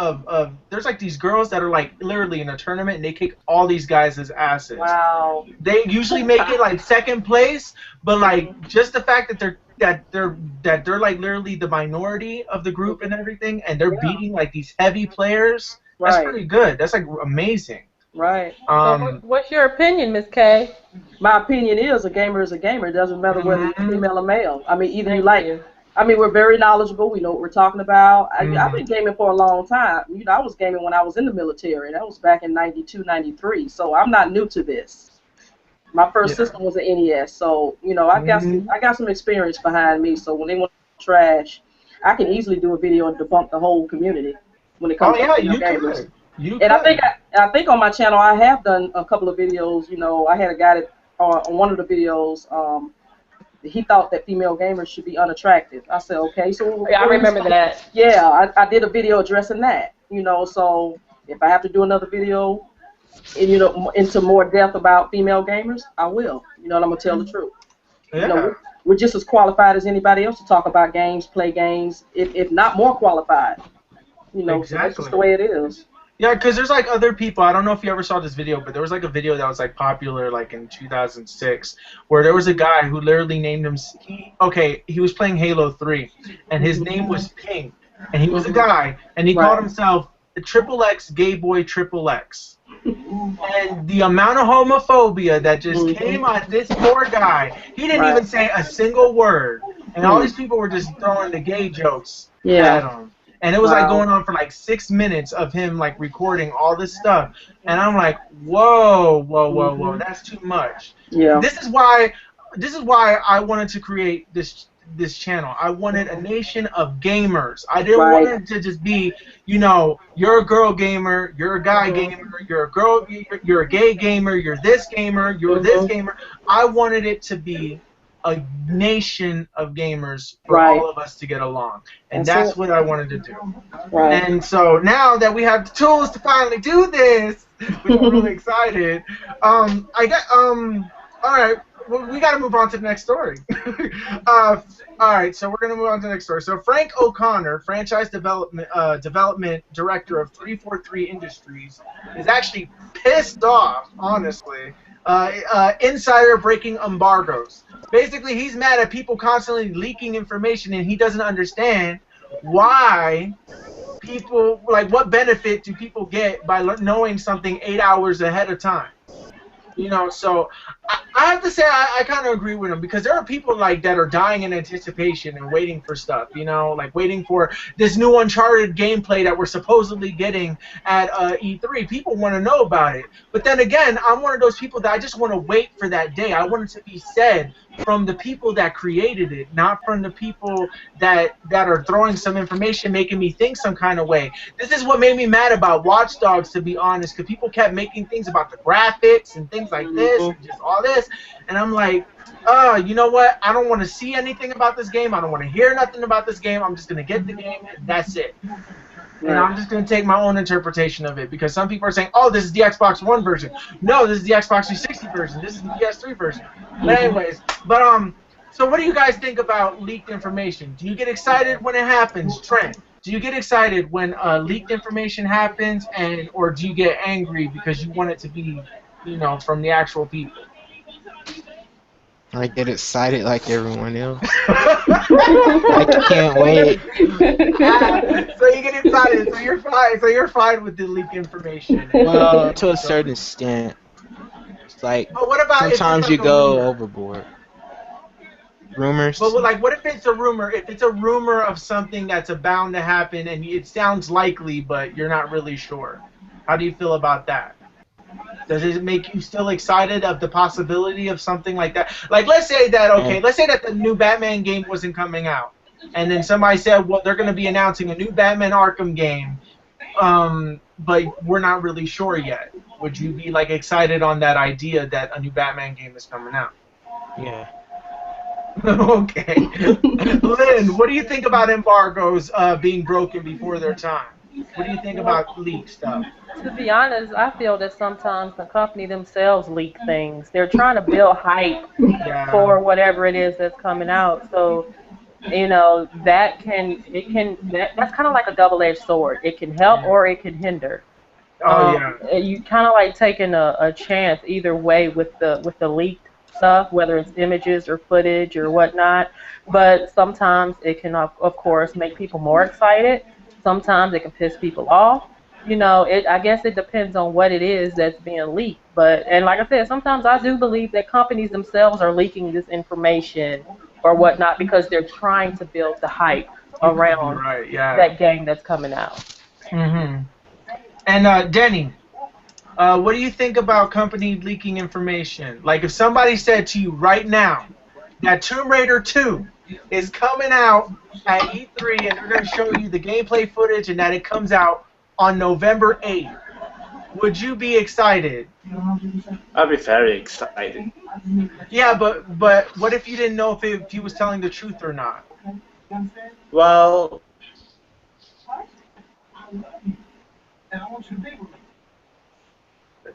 Speaker 1: there's like these girls that are like literally in a tournament and they kick all these guys' asses.
Speaker 5: Wow.
Speaker 1: They usually make it like second place, but like just the fact that they're like literally the minority of the group and everything, and they're beating like these heavy players. That's
Speaker 5: Right.
Speaker 1: pretty good. That's like amazing.
Speaker 5: Right.
Speaker 3: So what's your opinion, Miss K?
Speaker 5: My opinion is a gamer is a gamer. It doesn't matter whether it's female or male. I mean, either you
Speaker 3: Thank
Speaker 5: like.
Speaker 3: you.
Speaker 5: I mean, we're very knowledgeable. We know what we're talking about. I've been gaming for a long time. You know, I was gaming when I was in the military. That was back in 92, 93. So I'm not new to this. My first system was an NES. So, you know, I got some experience behind me. So when they want to trash, I can easily do a video and debunk the whole community when it comes to
Speaker 1: you
Speaker 5: gamers.
Speaker 1: could. You
Speaker 5: And
Speaker 1: could.
Speaker 5: I think on my channel I have done a couple of videos. You know, I had a guy that on one of the videos, he thought that female gamers should be unattractive. I said, okay, so
Speaker 3: Yeah, I remember that.
Speaker 5: Yeah, I did a video addressing that. You know, so if I have to do another video, and you know, into more depth about female gamers, I will. You know, and I'm gonna tell the truth.
Speaker 1: Yeah.
Speaker 5: You know, we're just as qualified as anybody else to talk about games, play games, if not more qualified. You know, so that's just the way it is.
Speaker 1: Yeah, because there's like other people. I don't know if you ever saw this video, but there was like a video that was like popular like in 2006 where there was a guy who literally named him. He was playing Halo 3, and his name was Pink, and he was a guy, and he called himself XXX Gay Boy XXX. And the amount of homophobia that just came on this poor guy, he didn't even say a single word, and all these people were just throwing the gay jokes at him. And it was like going on for like 6 minutes of him like recording all this stuff, and I'm like, whoa, that's too much.
Speaker 5: Yeah.
Speaker 1: This is why I wanted to create this channel. I wanted a nation of gamers. I didn't want it to just be, you know, you're a girl gamer, you're a guy gamer, you're a girl, you're a gay gamer, you're this gamer, you're this gamer. I wanted it to be a nation of gamers for all of us to get along, and that's what I wanted to do.
Speaker 5: Right.
Speaker 1: And so now that we have the tools to finally do this, which I'm really excited. All right. Well, we got to move on to the next story. All right, so we're going to move on to the next story. So Frank O'Connor, franchise development director of 343 Industries, is actually pissed off, honestly. Insider breaking embargoes. Basically, he's mad at people constantly leaking information, and he doesn't understand why people, like, what benefit do people get by knowing something 8 hours ahead of time? You know, so I have to say I kind of agree with him, because there are people like that are dying in anticipation and waiting for stuff, you know, like waiting for this new Uncharted gameplay that we're supposedly getting at E3. People want to know about it. But then again, I'm one of those people that I just want to wait for that day. I want it to be said from the people that created it, not from the people that are throwing some information making me think some kind of way. This is what made me mad about Watch Dogs, to be honest, because people kept making things about the graphics and things like this and just all this, and I'm like, you know what? I don't want to see anything about this game. I don't want to hear nothing about this game. I'm just going to get the game, and that's it. And I'm just going to take my own interpretation of it, because some people are saying, oh, this is the Xbox One version. No, this is the Xbox 360 version. This is the PS3 version. But anyways, so what do you guys think about leaked information? Do you get excited when it happens, Trent? Do you get excited when leaked information happens, or do you get angry because you want it to be, you know, from the actual people?
Speaker 2: I get excited like everyone else. I can't wait.
Speaker 1: So you get excited. So you're fine. So you're fine with the leaked information.
Speaker 2: Well, to a certain extent. It's like
Speaker 1: but what about
Speaker 2: sometimes you go overboard. Rumors.
Speaker 1: But like, what if it's a rumor? If it's a rumor of something that's bound to happen and it sounds likely, but you're not really sure, how do you feel about that? Does it make you still excited of the possibility of something like that? Like, let's say that, let's say that the new Batman game wasn't coming out, and then somebody said, well, they're going to be announcing a new Batman Arkham game, but we're not really sure yet. Would you be, like, excited on that idea that a new Batman game is coming out?
Speaker 2: Yeah.
Speaker 1: Okay. Lynn, what do you think about embargoes being broken before their time? What do you think about leak stuff?
Speaker 5: To be honest, I feel that sometimes the company themselves leak things. They're trying to build hype for whatever it is that's coming out. So, you know, that's kind of like a double-edged sword. It can help or it can hinder. You kind of like taking a chance either way with the leaked stuff, whether it's images or footage or whatnot. But sometimes it can, of course, make people more excited. Sometimes it can piss people off. You know, I guess it depends on what it is that's being leaked. And like I said, sometimes I do believe that companies themselves are leaking this information or whatnot because they're trying to build the hype around that game that's coming out.
Speaker 1: Mm-hmm. And Denny, what do you think about company leaking information? Like, if somebody said to you right now that Tomb Raider 2 is coming out at E3 and they're going to show you the gameplay footage and that it comes out on November 8th, would you be excited?
Speaker 4: I'd be very excited.
Speaker 1: Yeah, but what if you didn't know if he was telling the truth or not?
Speaker 4: Well,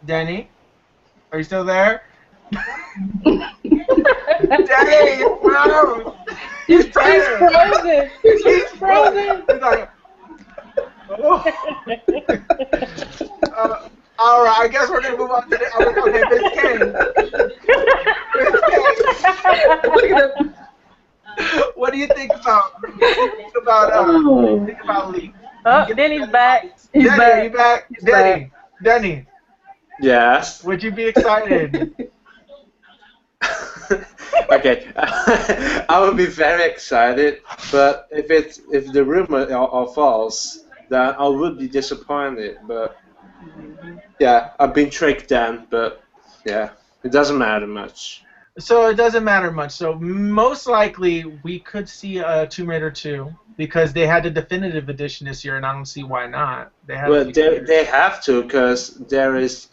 Speaker 1: Denny, are you still there? Denny, bro! He's
Speaker 3: frozen. He's frozen.
Speaker 1: He's like, all right, I guess we're gonna move on to the. Okay, Biscayne. What do you think about leaks?
Speaker 5: Oh, Denny's back.
Speaker 1: Denny, are you back? Denny.
Speaker 4: Yes.
Speaker 1: Would you be excited?
Speaker 4: Okay, I would be very excited, but if the rumor are false, then I would be disappointed. But yeah, I've been tricked then. But yeah, it doesn't matter much.
Speaker 1: So it doesn't matter much. So most likely we could see Tomb Raider 2 because they had the definitive edition this year, and I don't see why not. They
Speaker 4: have to because there is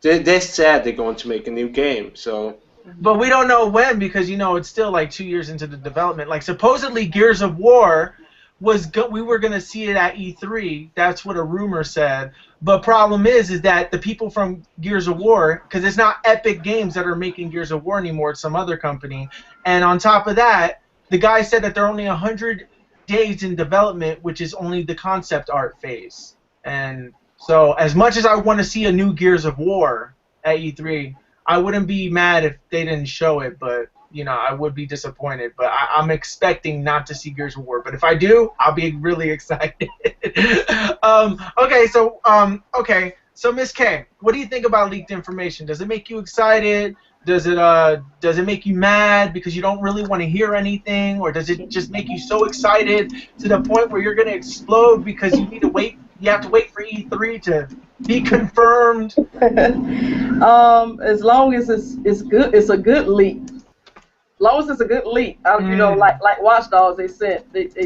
Speaker 4: They said they're going to make a new game, so.
Speaker 1: But we don't know when because it's still like 2 years into the development. Like supposedly Gears of War we were gonna see it at E3. That's what a rumor said. But problem is that the people from Gears of War, because it's not Epic Games that are making Gears of War anymore, it's some other company. And on top of that, the guy said that they're only 100 days in development, which is only the concept art phase. And so as much as I want to see a new Gears of War at E3, I wouldn't be mad if they didn't show it, but I would be disappointed. But I'm expecting not to see Gears of War. But if I do, I'll be really excited. Okay, so Miss K, what do you think about leaked information? Does it make you excited? Does it make you mad because you don't really want to hear anything, or does it just make you so excited to the point where you're gonna explode because you need to wait? You have to wait for E3 to be confirmed.
Speaker 5: As long as it's good, it's a good leak. As long as it's a good leak, like Watch Dogs, they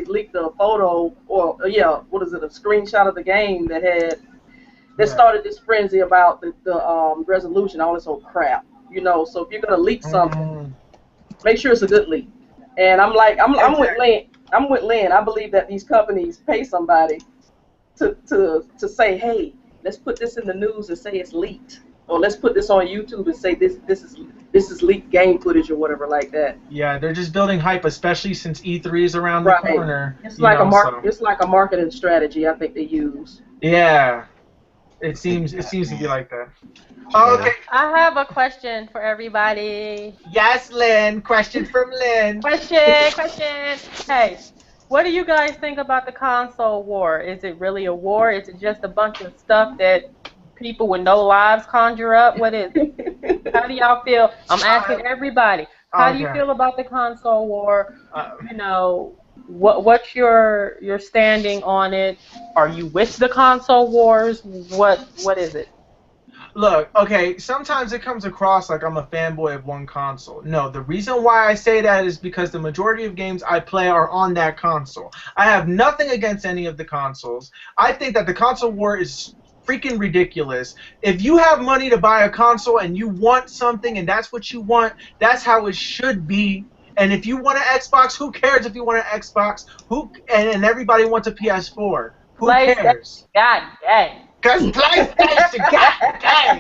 Speaker 5: leaked a photo or what is it, a screenshot of the game that started this frenzy about the resolution, all this old crap. So if you're gonna leak something, make sure it's a good leak. And I'm with Lynn. I'm with Lynn. I believe that these companies pay somebody to say, hey, let's put this in the news and say it's leaked, or let's put this on YouTube and say this is leaked game footage or whatever like that.
Speaker 1: Yeah, they're just building hype, especially since E3 is around the corner.
Speaker 5: It's like it's like a marketing strategy I think they use.
Speaker 1: Yeah, it seems to be like that. Oh, okay.
Speaker 3: I have a question for everybody.
Speaker 1: Yes, Lynn. Question from Lynn.
Speaker 3: Question. Hey, what do you guys think about the console war? Is it really a war? Is it just a bunch of stuff that people with no lives conjure up? What is it? How do y'all feel? I'm asking everybody. How do you feel about the console war? What's your standing on it? Are you with the console wars? What is it?
Speaker 1: Look, okay, sometimes it comes across like I'm a fanboy of one console. No, the reason why I say that is because the majority of games I play are on that console. I have nothing against any of the consoles. I think that the console war is freaking ridiculous. If you have money to buy a console and you want something and that's what you want, that's how it should be. And if you want an Xbox, who cares if you want an Xbox? And everybody wants a PS4. Who cares?
Speaker 3: God dang.
Speaker 1: Because PlayStation, god dang.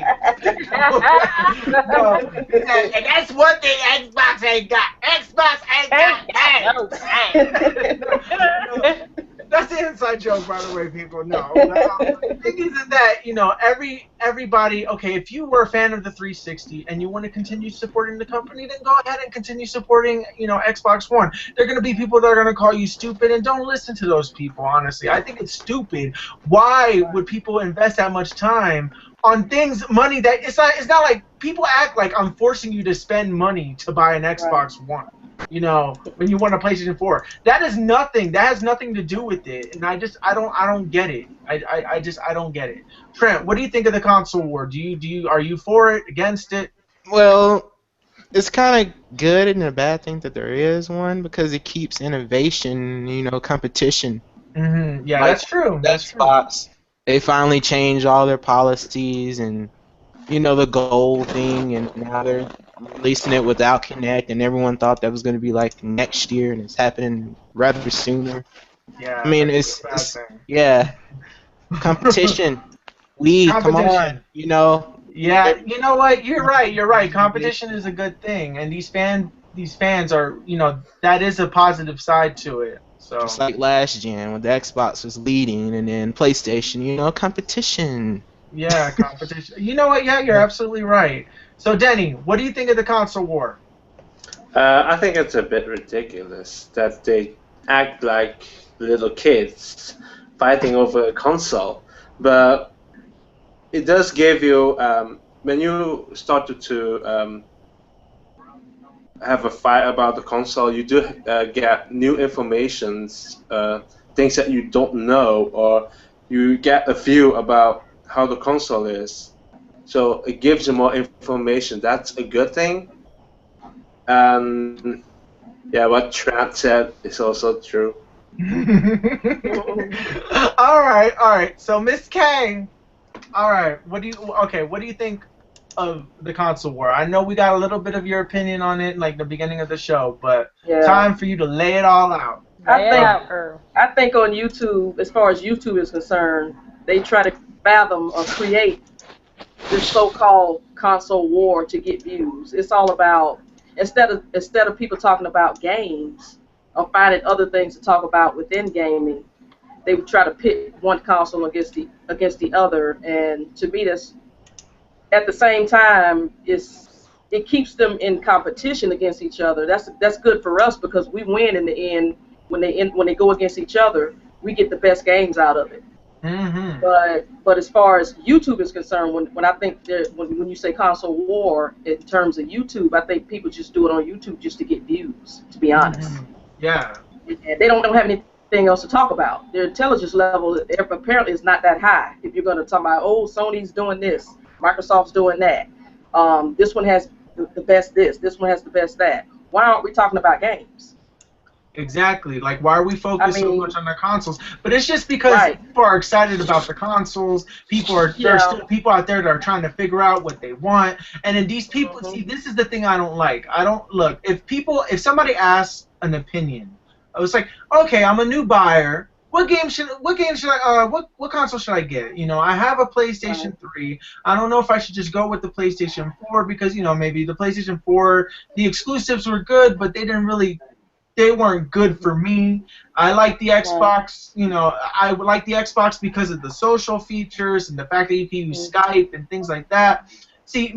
Speaker 1: No, and that's one thing Xbox ain't got. Xbox ain't got dang. That's the inside joke, by the way, people. No. The thing is that, everybody, okay, if you were a fan of the 360 and you want to continue supporting the company, then go ahead and continue supporting, Xbox One. There are going to be people that are going to call you stupid, and don't listen to those people, honestly. I think it's stupid. Why would people invest that much time on money that, it's not like, people act like I'm forcing you to spend money to buy an Xbox One. When you want a PlayStation 4, that is nothing. That has nothing to do with it, and I don't get it. I don't get it. Trent, what do you think of the console war? Are you for it, against it?
Speaker 2: Well, it's kind of good and a bad thing that there is one, because it keeps innovation, competition.
Speaker 1: Mm-hmm. Yeah, that's true. That's
Speaker 2: Xbox, they finally changed all their policies and the gold thing, and now they're releasing it without Kinect, and everyone thought that was going to be like next year, and it's happening rather sooner.
Speaker 1: Yeah.
Speaker 2: I mean, it's competition. Come on,
Speaker 1: Yeah, you know what? You're right. Competition is a good thing, and these fans are, that is a positive side to it. So
Speaker 2: just like last gen when the Xbox was leading, and then PlayStation, competition.
Speaker 1: Yeah, competition. You know what? Yeah, you're absolutely right. So, Denny, what do you think of the console war?
Speaker 4: I think it's a bit ridiculous that they act like little kids fighting over a console. But it does give you, when you started to have a fight about the console, you do get new information, things that you don't know, or you get a view about how the console is. So it gives you more information. That's a good thing. And yeah, what Trent said is also true.
Speaker 1: All right. So Miss K, all right. What do you think of the console war? I know we got a little bit of your opinion on it, like the beginning of the show, but time for you to lay it all out.
Speaker 5: I think on YouTube, as far as YouTube is concerned, they try to fathom or create this so-called console war to get views. It's all about, instead of people talking about games or finding other things to talk about within gaming, they would try to pit one console against the other. And to me, that's, at the same time, it it keeps them in competition against each other. That's good for us because we win in the end when they go against each other. We get the best games out of it.
Speaker 1: Mm-hmm.
Speaker 5: But as far as YouTube is concerned, when I think when you say console war in terms of YouTube, I think people just do it on YouTube just to get views. To be honest,
Speaker 1: Yeah.
Speaker 5: and they don't have anything else to talk about. Their intelligence level apparently is not that high. If you're going to talk about, oh, Sony's doing this, Microsoft's doing that, this one has the best this one has the best that. Why aren't we talking about games?
Speaker 1: Exactly. Like, why are we focused so much on the consoles? But it's just because people are excited about the consoles. There's still people out there that are trying to figure out what they want. And then these people, see, this is the thing I don't like. Look, if somebody asks an opinion, I was like, okay, I'm a new buyer. What console should I get? You know, I have a PlayStation 3. I don't know if I should just go with the PlayStation 4 because, you know, maybe the PlayStation 4, the exclusives were good, but they weren't good for me. I like the Xbox, you know, I would like the Xbox because of the social features and the fact that you can use Skype and things like that. See,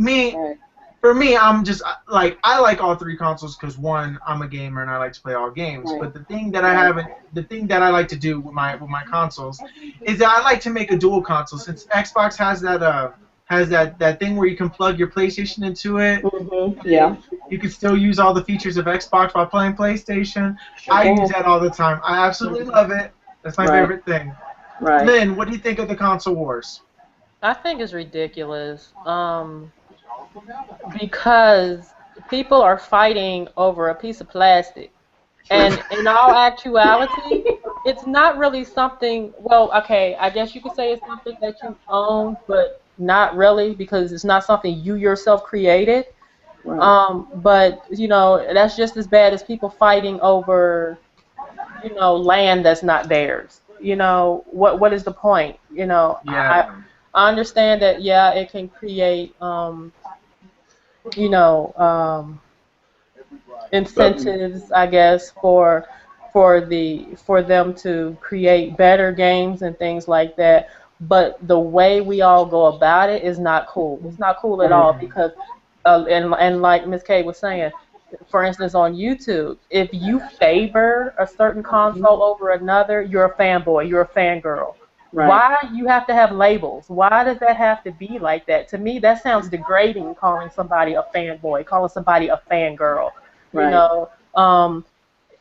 Speaker 1: for me, I'm just, like, I like all three consoles because, one, I'm a gamer and I like to play all games. But the thing that I like to do with my consoles is that I like to make a dual console. Since Xbox has that thing where you can plug your PlayStation into it.
Speaker 5: Yeah.
Speaker 1: You can still use all the features of Xbox while playing PlayStation. I use that all the time. I absolutely love it. That's my favorite thing.
Speaker 5: Right.
Speaker 1: Lynn, what do you think of the console wars?
Speaker 3: I think it's ridiculous. Because people are fighting over a piece of plastic. And in all actuality, it's not really something, well, okay, I guess you could say it's something that you own, but not really because it's not something you yourself created. But, you know, that's just as bad as people fighting over, you know, land that's not theirs. You know, what is the point? You know, I understand that, yeah, it can create, you know, incentives, I guess, for them to create better games and things like that. But the way we all go about it is not cool. It's not cool at all because, and like Ms. K was saying, for instance, on YouTube, if you favor a certain console over another, you're a fanboy, you're a fangirl. Why you have to have labels? Why does that have to be like that? To me, that sounds degrading, calling somebody a fanboy, calling somebody a fangirl. You know,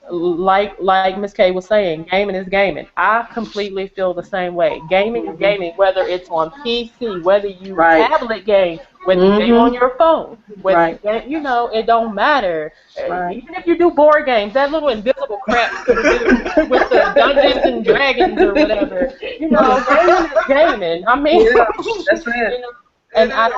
Speaker 3: like Ms. K was saying, gaming is gaming. I completely feel the same way. Gaming is gaming, whether it's on PC, whether you tablet game, whether you game on your phone, whether you game, you know, it don't matter. Even if you do board games, that little invisible crap you do with the Dungeons and Dragons or whatever, you know, gaming is gaming. I mean,
Speaker 5: that's it.
Speaker 3: You know, and I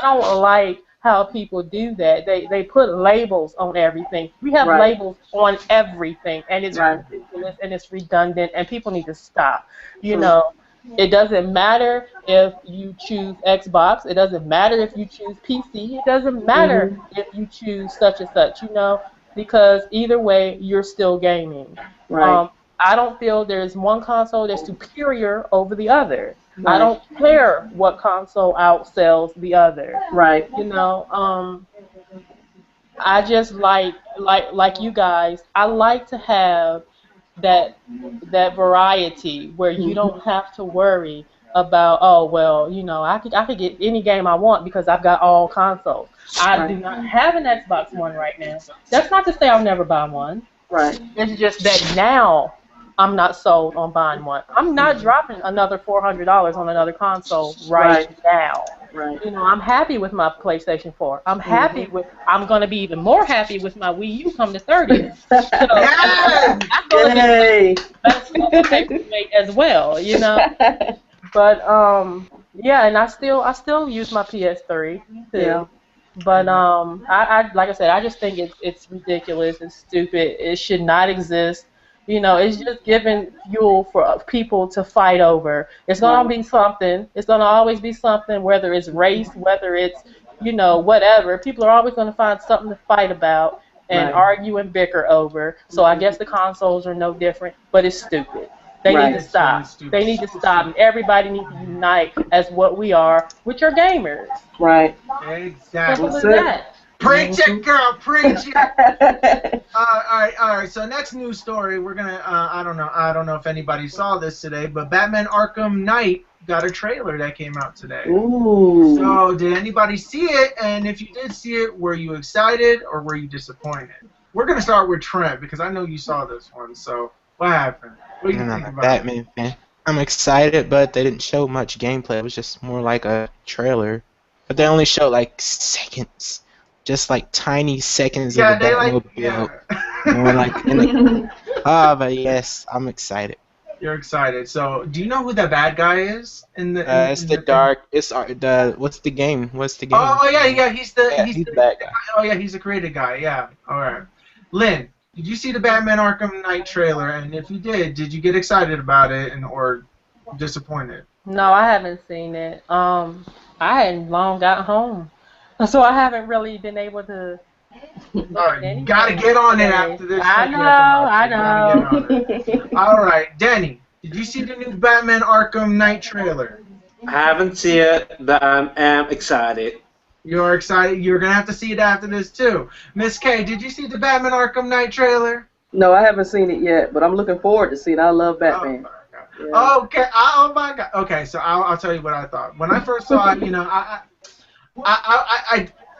Speaker 3: don't like how people do that. They put labels on everything. We have labels on everything, and it's ridiculous and it's redundant, and people need to stop. You know, it doesn't matter if you choose Xbox. It doesn't matter if you choose PC. It doesn't matter if you choose such and such, you know, because either way, you're still gaming. I don't feel there's one console that's superior over the other. I don't care what console outsells the other. You know, I just like you guys. I like to have that variety where you don't have to worry about, oh well, you know, I could get any game I want because I've got all consoles. I do not have an Xbox One right now. That's not to say I'll never buy one. It's just that now I'm not sold on buying one. I'm not dropping another $400 on another console right now. You know, I'm happy with my PlayStation 4. I'm happy with. I'm gonna be even more happy with my Wii U come the 30th. So that's gonna be best as well. You know. But yeah, and I still use my PS3 too. But I like I said, I just think it's ridiculous. It's stupid. It should not exist. You know, it's just giving fuel for people to fight over. It's going to be something. It's going to always be something, whether it's race, whether it's, you know, whatever. People are always going to find something to fight about and argue and bicker over. So I guess the consoles are no different, but it's stupid. They need to stop. They need to stop. And everybody needs to unite as what we are, which are gamers.
Speaker 1: Exactly.
Speaker 3: Simple as that.
Speaker 1: Preach it, girl, preach it.
Speaker 5: Mhm.
Speaker 1: All right. So next news story, we're gonna. I don't know if anybody saw this today, but Batman Arkham Knight got a trailer that came out today.
Speaker 5: Ooh.
Speaker 1: So did anybody see it? And if you did see it, were you excited or were you disappointed? We're gonna start with Trent because I know you saw this one. So what happened? What do you
Speaker 2: And
Speaker 1: think
Speaker 2: I'm a
Speaker 1: about it?
Speaker 2: Batman fan. I'm excited, but they didn't show much gameplay. It was just more like a trailer. But they only showed like seconds. Just like tiny seconds of the
Speaker 1: Yeah, they like.
Speaker 2: Batmobile.
Speaker 1: Yeah.
Speaker 2: Going like in the but yes, I'm excited.
Speaker 1: You're excited. So do you know who the bad guy is in the?
Speaker 2: It's
Speaker 1: In
Speaker 2: the
Speaker 1: the thing?
Speaker 2: dark. It's the what's the game? What's the game?
Speaker 1: Oh yeah. He's the.
Speaker 2: Yeah,
Speaker 1: He's
Speaker 2: he's
Speaker 1: the.
Speaker 2: the bad guy.
Speaker 1: Oh yeah, he's the creative guy. Yeah. All right. Lynn, did you see the Batman Arkham Knight trailer? And if you did you get excited about it and or disappointed?
Speaker 3: No, I haven't seen it. I hadn't long got home, so I haven't really been able to look
Speaker 1: All
Speaker 3: at
Speaker 1: right, you
Speaker 3: anything
Speaker 1: gotta get on it
Speaker 3: today.
Speaker 1: after this.
Speaker 3: I
Speaker 1: so you
Speaker 3: know,
Speaker 1: have to watch
Speaker 3: I
Speaker 1: it. You gotta
Speaker 3: know.
Speaker 1: get on it. All right, Danny, did you see the new Batman Arkham Knight trailer?
Speaker 4: I haven't seen it, but I am excited.
Speaker 1: You're excited. You're gonna have to see it after this too. Miss K, did you see the Batman Arkham Knight trailer?
Speaker 5: No, I haven't seen it yet, but I'm looking forward to seeing it. I love Batman.
Speaker 1: Oh,
Speaker 5: Yeah.
Speaker 1: okay. Oh my God. Okay, so I'll tell you what I thought when I first saw it. You know,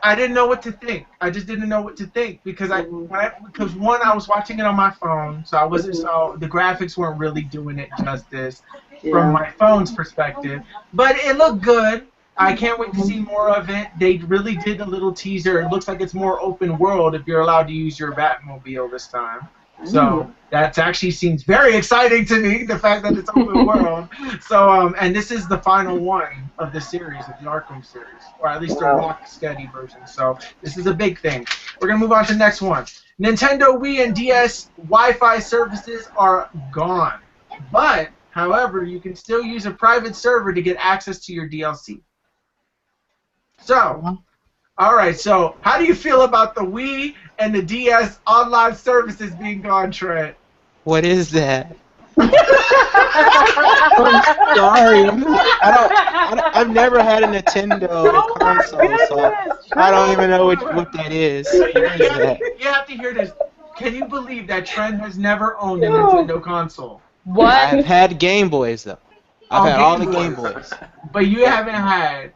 Speaker 1: I didn't know what to think. I just didn't know what to think because I was watching it on my phone, so I wasn't so the graphics weren't really doing it justice from my phone's perspective. But it looked good. I can't wait to see more of it. They really did a little teaser. It looks like it's more open world if you're allowed to use your Batmobile this time. So that actually seems very exciting to me, the fact that it's open world. So, and this is the final one of the series, of the Arkham series, or at least the Rocksteady version. So this is a big thing. We're going to move on to the next one. Nintendo Wii and DS Wi-Fi services are gone. But, however, you can still use a private server to get access to your DLC. So, all right, so how do you feel about the Wii and the DS online services being gone, Trent?
Speaker 2: What is that? I'm sorry. I've never had a Nintendo console, so I don't even know what that is. What is that?
Speaker 1: You have to hear this. Can you believe that Trent has never owned a Nintendo console?
Speaker 3: What?
Speaker 2: I've had Game Boys though. I've had all the
Speaker 1: Game
Speaker 2: Game Boys.
Speaker 1: But you haven't had.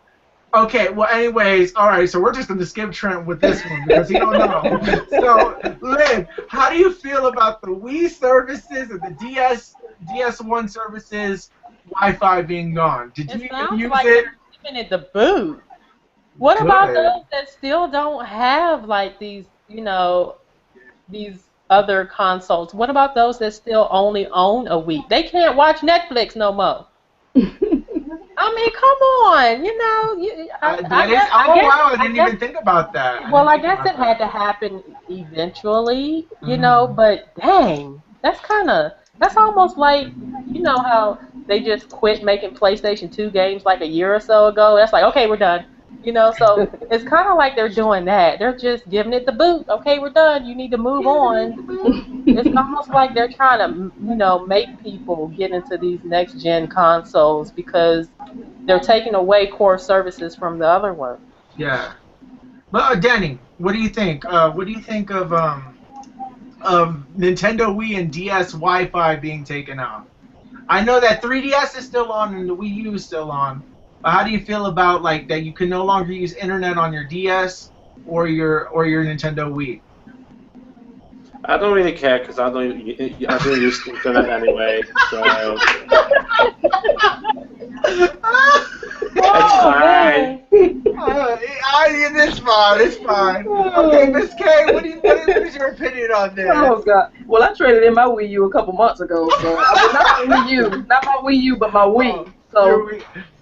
Speaker 1: Okay, well, anyways, all right, so we're just going to skip Trent with this one because he don't know. So, Lynn, how do you feel about the Wii services and the DS1 services Wi-Fi being gone? Did you
Speaker 3: It
Speaker 1: even
Speaker 3: sounds
Speaker 1: use
Speaker 3: like
Speaker 1: it?
Speaker 3: they're giving it the boot. What about
Speaker 1: Good.
Speaker 3: those that still don't have like these, these other consoles? What about those that still only own a Wii? They can't watch Netflix no more. I mean, come on,
Speaker 1: I didn't even think about that.
Speaker 3: Well, I guess it had to happen eventually, but dang, that's almost like, how they just quit making PlayStation 2 games like a year or so ago. That's like, okay, we're done. So it's kind of like they're doing that. They're just giving it the boot. Okay, we're done. You need to move on. It's almost like they're trying to, make people get into these next-gen consoles because they're taking away core services from the other one.
Speaker 1: Yeah. But Danny, what do you think? What do you think of Nintendo Wii and DS Wi-Fi being taken out? I know that 3DS is still on and the Wii U is still on. But how do you feel about like that you can no longer use internet on your DS or your Nintendo Wii?
Speaker 4: I don't really care because I don't use the internet anyway. So it's fine.
Speaker 1: It's fine. It's fine. Okay, Miss K, what is your opinion on this?
Speaker 5: Oh God! Well, I traded in my Wii U a couple months ago, so not my Wii U, but my Wii. So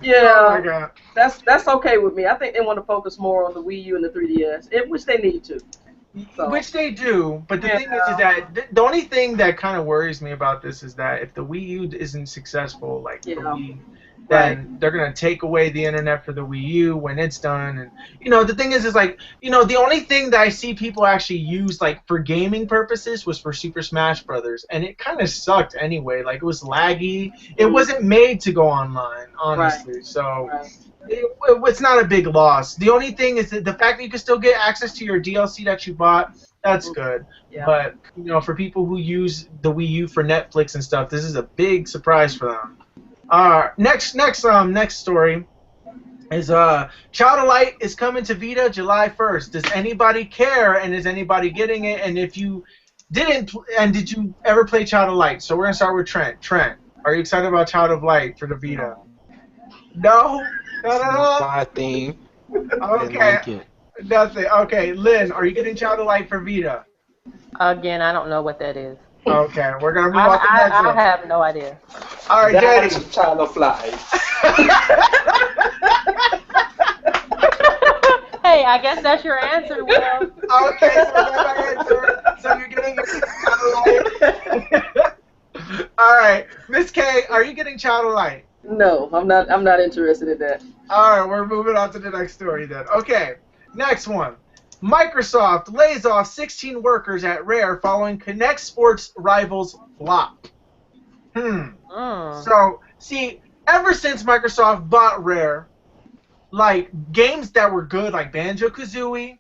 Speaker 5: yeah,
Speaker 1: oh my God.
Speaker 5: That's okay with me. I think they want to focus more on the Wii U and the 3DS, which they need to. So.
Speaker 1: Which they do, but the thing is that the only thing that kind of worries me about this is that if the Wii U isn't successful, like the Wii, then they're gonna take away the internet for the Wii U when it's done. And the thing is like, the only thing that I see people actually use like for gaming purposes was for Super Smash Brothers, and it kind of sucked anyway. Like it was laggy. It wasn't made to go online, honestly.
Speaker 5: Right.
Speaker 1: So.
Speaker 5: Right.
Speaker 1: It's not a big loss. The only thing is that the fact that you can still get access to your DLC that you bought, that's good.
Speaker 5: Yeah.
Speaker 1: But for people who use the Wii U for Netflix and stuff, this is a big surprise for them. Next story is Child of Light is coming to Vita July 1st. Does anybody care? And is anybody getting it? And if you didn't, and did you ever play Child of Light? So we're gonna start with Trent. Trent, are you excited about Child of Light for the Vita? No.
Speaker 2: My thing.
Speaker 1: Okay.
Speaker 2: Like it.
Speaker 1: Nothing. Okay, Lynn, are you getting Child of Light for Vita?
Speaker 3: Again, I don't know what that is.
Speaker 1: Okay, we're gonna move on to the next
Speaker 3: I
Speaker 1: one.
Speaker 3: have no idea.
Speaker 1: All right, Daddy.
Speaker 4: That's Child of Light.
Speaker 3: Hey, I guess that's your answer, Will.
Speaker 1: Okay, so that's my answer. So you're getting Child of Light. All right, Miss K, are you getting Child of Light?
Speaker 5: No, I'm not. I'm not interested in that.
Speaker 1: All right, we're moving on to the next story then. Okay, next one. Microsoft lays off 16 workers at Rare following Kinect Sports Rivals flop. So, see, ever since Microsoft bought Rare, like, games that were good, like Banjo-Kazooie,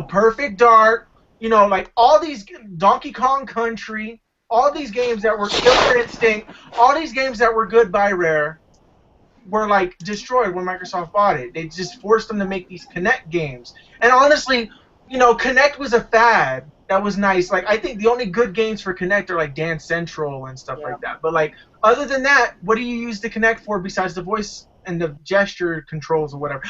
Speaker 1: Perfect Dark, like, all these, Donkey Kong Country, all these games that were Killer Instinct, all these games that were good by Rare were like destroyed when Microsoft bought it. They just forced them to make these Kinect games. And honestly, Kinect was a fad that was nice. Like I think the only good games for Kinect are like Dance Central and stuff like that. But like other than that, what do you use the Kinect for besides the voice and the gesture controls or whatever?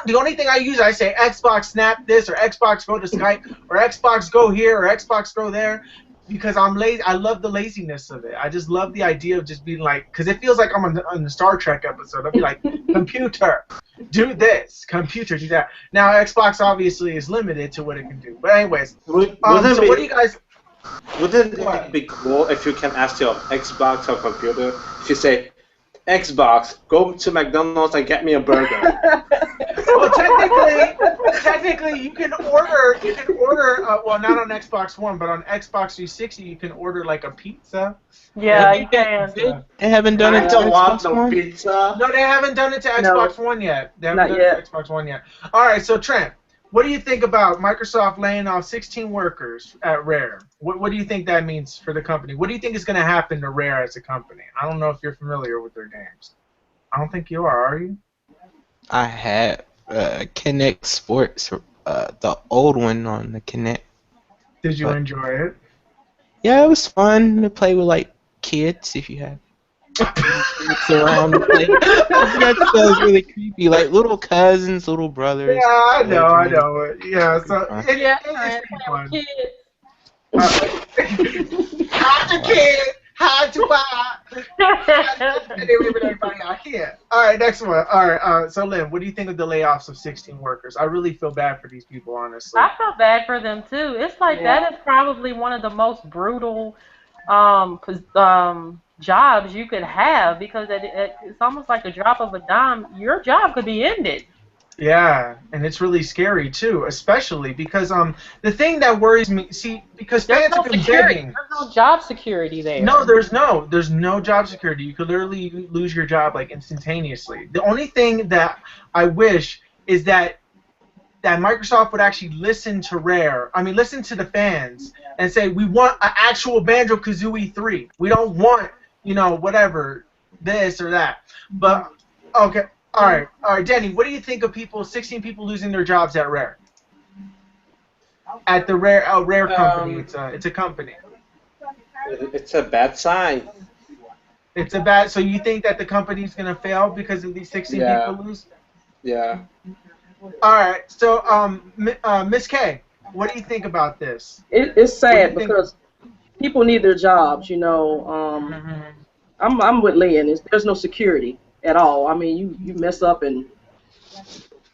Speaker 1: The only thing I use, I say Xbox snap this or Xbox go to Skype or Xbox go here or Xbox go there. Because I'm lazy. I love the laziness of it. I just love the idea of just being like, because it feels like I'm on the Star Trek episode. I'll be like, computer, do this. Computer, do that. Now, Xbox obviously is limited to what it can do. But anyways, so what do you guys...
Speaker 4: Wouldn't it be cool if you can ask your Xbox or computer, if you say, Xbox, go to McDonald's and get me a burger.
Speaker 1: Well, technically, you can order. Well, not on Xbox One, but on Xbox 360, you can order like a pizza.
Speaker 3: Yeah, you can.
Speaker 2: They haven't done it
Speaker 4: I
Speaker 2: to
Speaker 4: don't want
Speaker 2: Xbox
Speaker 4: no
Speaker 2: One?
Speaker 4: pizza.
Speaker 1: No, they haven't done it to Xbox One yet. They haven't done it to Xbox One yet. All right, so Trent, what do you think about Microsoft laying off 16 workers at Rare? What do you think that means for the company? What do you think is going to happen to Rare as a company? I don't know if you're familiar with their games. I don't think you are you?
Speaker 2: I had Kinect Sports, the old one on the Kinect.
Speaker 1: Did you enjoy it?
Speaker 2: Yeah, it was fun to play with like kids if you had kids around to play. That was really creepy, like little cousins, little brothers.
Speaker 1: Yeah, I know. Yeah, so it's fun. Hide your kid, hide to buy. All right, next one. All right, so Lynn, what do you think of the layoffs of 16 workers? I really feel bad for these people, honestly.
Speaker 3: I feel bad for them too. It's like that is probably one of the most brutal jobs you could have because it's almost like a drop of a dime. Your job could be ended.
Speaker 1: Yeah, and it's really scary too, especially because the thing that worries me, because fans have been begging.
Speaker 3: There's no job security there.
Speaker 1: No, there's no job security. You could literally lose your job like instantaneously. The only thing that I wish is that Microsoft would actually listen to listen to the fans and say we want an actual Banjo-Kazooie 3. We don't want whatever this or that. But okay. All right, Danny. What do you think of 16 people losing their jobs at Rare? At the Rare company, it's a company.
Speaker 4: It's a bad sign.
Speaker 1: It's a bad. So you think that the company's gonna fail because of these 16 people lose?
Speaker 4: Yeah.
Speaker 1: All right. So Miss K, what do you think about this?
Speaker 5: It's sad because people need their jobs. I'm with Lynn. There's no security at all. I mean, you mess up and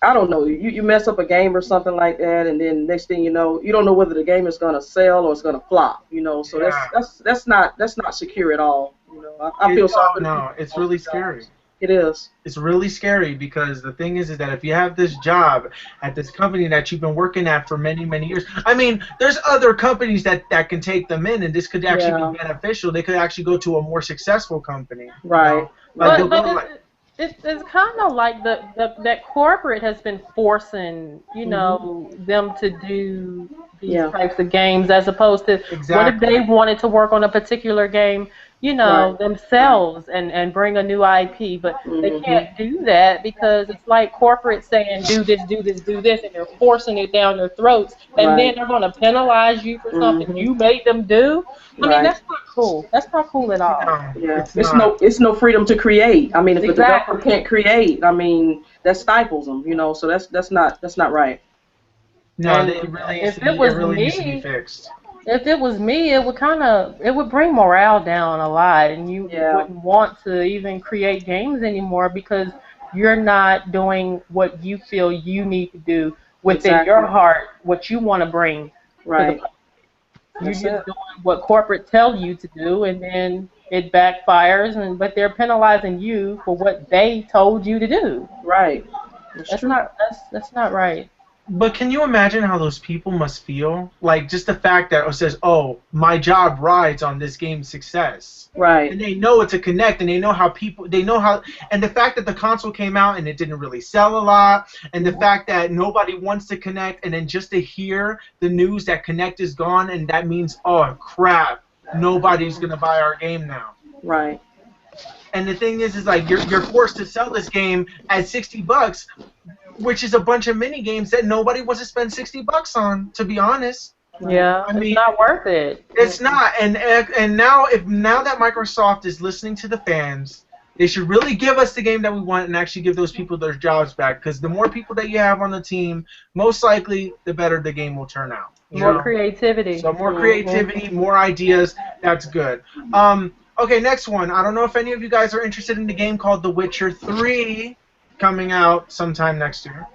Speaker 5: I don't know. You mess up a game or something like that, and then next thing you know, you don't know whether the game is gonna sell or it's gonna flop. So that's not secure at all. I feel sorry.
Speaker 1: No, it's really scary.
Speaker 5: It is.
Speaker 1: It's really scary because the thing is that if you have this job at this company that you've been working at for many, many years, I mean, there's other companies that can take them in, and this could actually be beneficial. They could actually go to a more successful company.
Speaker 5: Right.
Speaker 1: You know? Like,
Speaker 3: But it's kind of like that corporate has been forcing, you know, them to do these types of games as opposed to what if they wanted to work on a particular game, you know, themselves and bring a new IP, but they can't do that because it's like corporate saying do this, and they're forcing it down their throats, and then they're going to penalize you for something you made them do. I mean, that's not cool. That's not cool at all.
Speaker 5: Yeah, it's no freedom to create. I mean, if the developer can't create, I mean, that stifles them, you know. So that's not right.
Speaker 1: No, it really needs to be fixed.
Speaker 3: If it was me, it would bring morale down a lot, and you wouldn't want to even create games anymore because you're not doing what you feel you need to do within your heart, what you want to bring.
Speaker 5: Right.
Speaker 3: You're just doing what corporate tell you to do, and then it backfires, but they're penalizing you for what they told you to do.
Speaker 5: Right.
Speaker 3: That's not right.
Speaker 1: But can you imagine how those people must feel? Like, just the fact that it says, oh, my job rides on this game's success.
Speaker 5: Right.
Speaker 1: And they know it's a Kinect, and they know how, and the fact that the console came out and it didn't really sell a lot, and the fact that nobody wants to Kinect, and then just to hear the news that Kinect is gone, and that means, oh, crap, nobody's going to buy our game now.
Speaker 5: Right.
Speaker 1: And the thing is like, you're forced to sell this game at $60, which is a bunch of mini games that nobody wants to spend $60 on, to be honest.
Speaker 3: Yeah, I mean, it's not worth it.
Speaker 1: It's not, and now that Microsoft is listening to the fans, they should really give us the game that we want and actually give those people their jobs back. Because the more people that you have on the team, most likely the better the game will turn out.
Speaker 3: More creativity.
Speaker 1: So more creativity, more ideas. That's good. Okay, next one. I don't know if any of you guys are interested in the game called The Witcher 3. Coming out sometime next year.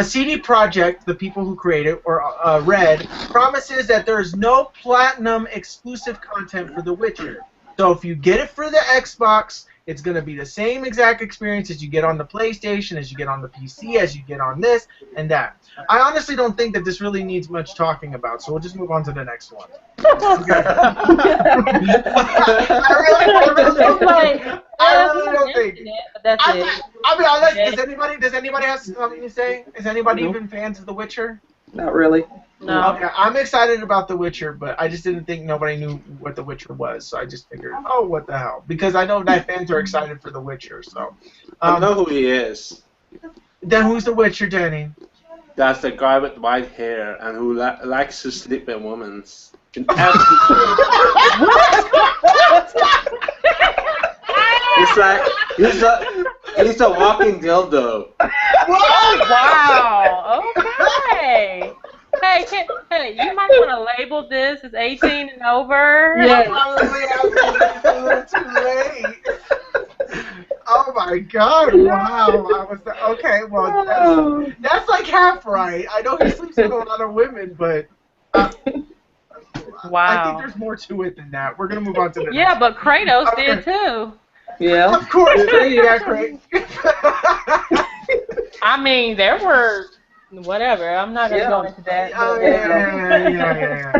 Speaker 1: CD Projekt, the people who created, or Red, promises that there's no platinum exclusive content for The Witcher. So if you get it for the Xbox, it's going to be the same exact experience as you get on the PlayStation, as you get on the PC, as you get on this and that. I honestly don't think that this really needs much talking about, so we'll just move on to the next one. I really don't think.
Speaker 3: That's it.
Speaker 1: I'll be honest. Does anybody have something to say? Is anybody even fans of The Witcher?
Speaker 5: Not really.
Speaker 3: No.
Speaker 1: Okay, I'm excited about The Witcher, but I just didn't think nobody knew what The Witcher was, so I just figured, oh, what the hell? Because I know that fans are excited for The Witcher, so.
Speaker 4: I know who he is.
Speaker 1: Then who's The Witcher, Danny?
Speaker 4: That's the guy with white hair and who likes to sleep with women. It's like he's a walking dildo.
Speaker 3: Wow. Okay. Hey, you might want to label this as 18 and over.
Speaker 5: Yes.
Speaker 1: Probably a little too late. Oh my God! Wow, okay. Well, that's like half right. I know he sleeps with a lot of women, but
Speaker 3: wow.
Speaker 1: I think there's more to it than that. We're gonna move on to the next.
Speaker 3: Yeah, but Kratos did too.
Speaker 5: Yeah.
Speaker 1: Of course, yeah, great.
Speaker 3: I mean, there were whatever. I'm not gonna go into that.
Speaker 1: Oh, yeah.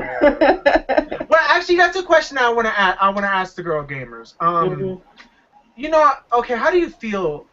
Speaker 1: Well, actually, that's a question I want to ask the girl gamers. You know, okay, how do you feel?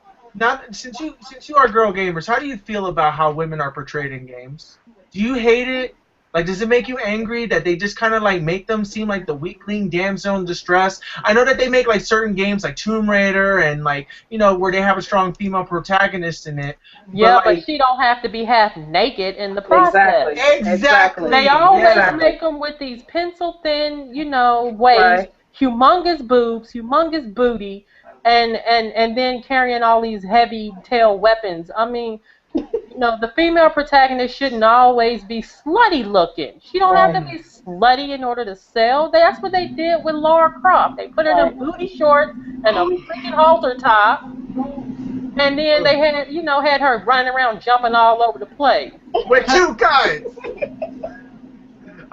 Speaker 1: Since you are girl gamers, how do you feel about how women are portrayed in games? Do you hate it? Like, does it make you angry that they just kind of like make them seem like the weakling damsel in distress? I know that they make like certain games like Tomb Raider and like, you know, where they have a strong female protagonist in it.
Speaker 3: Yeah, but she don't have to be half naked in the process.
Speaker 1: Exactly.
Speaker 3: They always make them with these pencil thin, you know, waist, humongous boobs, humongous booty, and then carrying all these heavy tail weapons. I mean, you know, the female protagonist shouldn't always be slutty looking. She don't have to be slutty in order to sell. That's what they did with Lara Croft. They put her in booty shorts and a freaking halter top, and then they had her running around jumping all over the place.
Speaker 1: With two guns.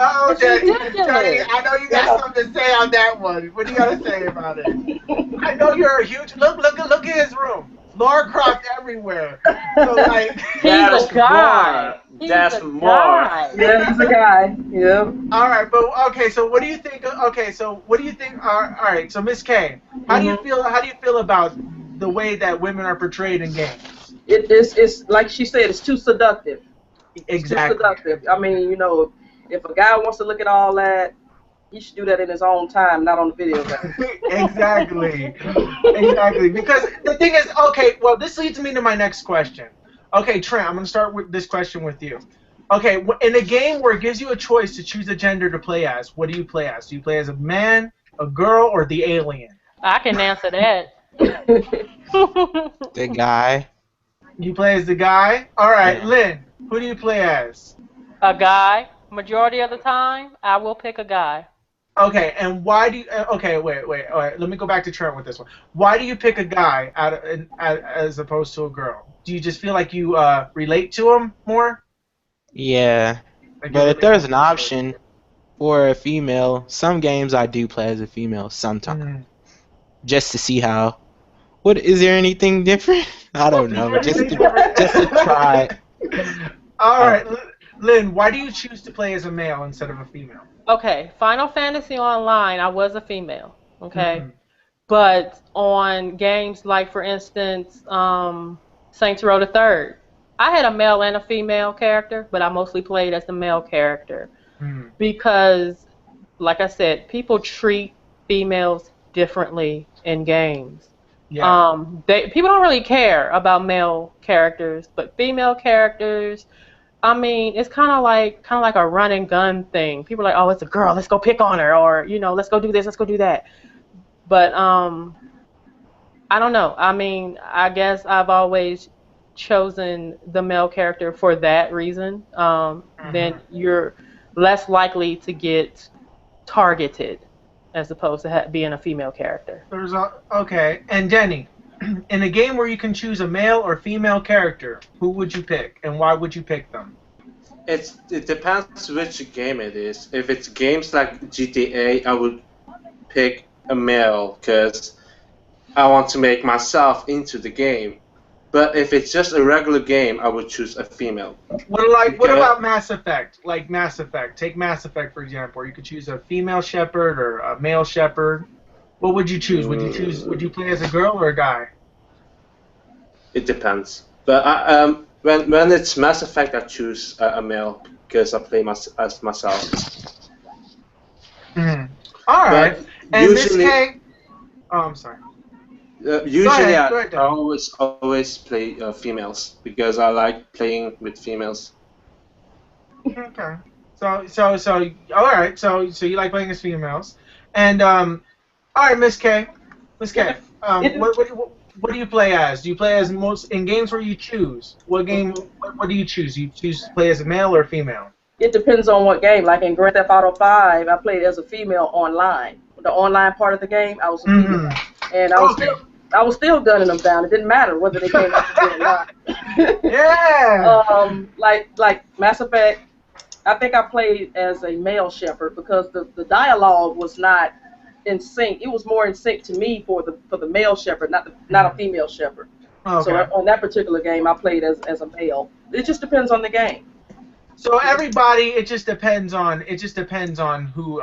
Speaker 1: Oh,
Speaker 3: It's
Speaker 1: Jenny,
Speaker 3: ridiculous.
Speaker 1: I know you got something to say on that one. What do you got to say about it? I know you're a huge. Look at his room. Lara Croft everywhere. So like.
Speaker 3: He's
Speaker 4: There's
Speaker 3: a guy.
Speaker 4: more.
Speaker 3: He's
Speaker 4: There's
Speaker 3: a
Speaker 4: more.
Speaker 3: guy.
Speaker 5: Yeah, he's a guy. Yep.
Speaker 1: All right, but okay. So what do you think? Okay, so what do you think? All right. So Miss K, how do you feel? How do you feel about the way that women are portrayed in games?
Speaker 5: It's like she said, it's too seductive.
Speaker 1: Exactly.
Speaker 5: Too seductive. I mean, you know, if a guy wants to look at all that, he should do that in his own time, not on the video game.
Speaker 1: Exactly. Exactly. Because the thing is, okay, well, this leads me to my next question. Okay, Trent, I'm going to start with this question with you. Okay, in a game where it gives you a choice to choose a gender to play as, what do you play as? Do you play as a man, a girl, or the alien?
Speaker 3: I can answer that.
Speaker 2: The guy.
Speaker 1: You play as the guy? All right,
Speaker 2: Yeah.
Speaker 1: Lynn, who do you play as?
Speaker 3: A guy. Majority of the time, I will pick a guy.
Speaker 1: Okay, and why do you? Okay, wait. All right, let me go back to Trent with this one. Why do you pick a guy as opposed to a girl? Do you just feel like you relate to him more?
Speaker 2: Yeah.
Speaker 1: Like
Speaker 2: But
Speaker 1: you
Speaker 2: if there's an
Speaker 1: relate-
Speaker 2: option for a female, some games I do play as a female sometimes.
Speaker 1: Mhm.
Speaker 2: Just to see how. What is there anything different? I don't know. Just to try.
Speaker 1: All right, Lynn, why do you choose to play as a male instead of a female?
Speaker 3: Okay, Final Fantasy Online, I was a female. Okay,
Speaker 1: Mhm.
Speaker 3: but on games like, for instance, Saints Row the Third, I had a male and a female character, but I mostly played as the male character
Speaker 1: Mhm.
Speaker 3: because, like I said, people treat females differently in games.
Speaker 1: Yeah.
Speaker 3: People don't really care about male characters, but female characters, I mean, it's kind of like a run and gun thing. People are like, oh, it's a girl, let's go pick on her, or let's go do this, let's go do that. But I don't know. I mean, I guess I've always chosen the male character for that reason. Then you're less likely to get targeted as opposed to being a female character.
Speaker 1: Okay, and Denny, in a game where you can choose a male or female character, who would you pick, and why would you pick them?
Speaker 4: It depends which game it is. If it's games like GTA, I would pick a male because I want to make myself into the game. But if it's just a regular game, I would choose a female.
Speaker 1: What
Speaker 4: Okay.
Speaker 1: about Mass Effect? Like Mass Effect. Take Mass Effect for example. You could choose a female shepherd or a male shepherd. What would you choose? Would you play as a girl or a guy?
Speaker 4: It depends. But when it's Mass Effect, I choose a male because I play as myself.
Speaker 1: Mm-hmm. All right.
Speaker 4: But
Speaker 1: And Miss
Speaker 4: usually-
Speaker 1: K. Oh, I'm sorry.
Speaker 4: Usually,
Speaker 1: Go ahead,
Speaker 4: I
Speaker 1: Dan.
Speaker 4: always play females because I like playing with females.
Speaker 1: Okay. So all right. So you like playing as females, and all right, Miss K. Miss K. What do you play as? Do you play as most in games where you choose? What game? What do you choose? You choose to play as a male or a female?
Speaker 5: It depends on what game. Like in Grand Theft Auto 5, I played as a female online. The online part of the game, I was a female, and I was still gunning them down. It didn't matter whether they came up to me or not.
Speaker 1: Yeah.
Speaker 5: Like Mass Effect, I think I played as a male shepherd because the dialogue was not in sync. It was more in sync to me for the male shepherd, not a female shepherd.
Speaker 1: Okay.
Speaker 5: So on that particular game, I played as a male. It just depends on the game.
Speaker 1: So everybody, it just depends on who.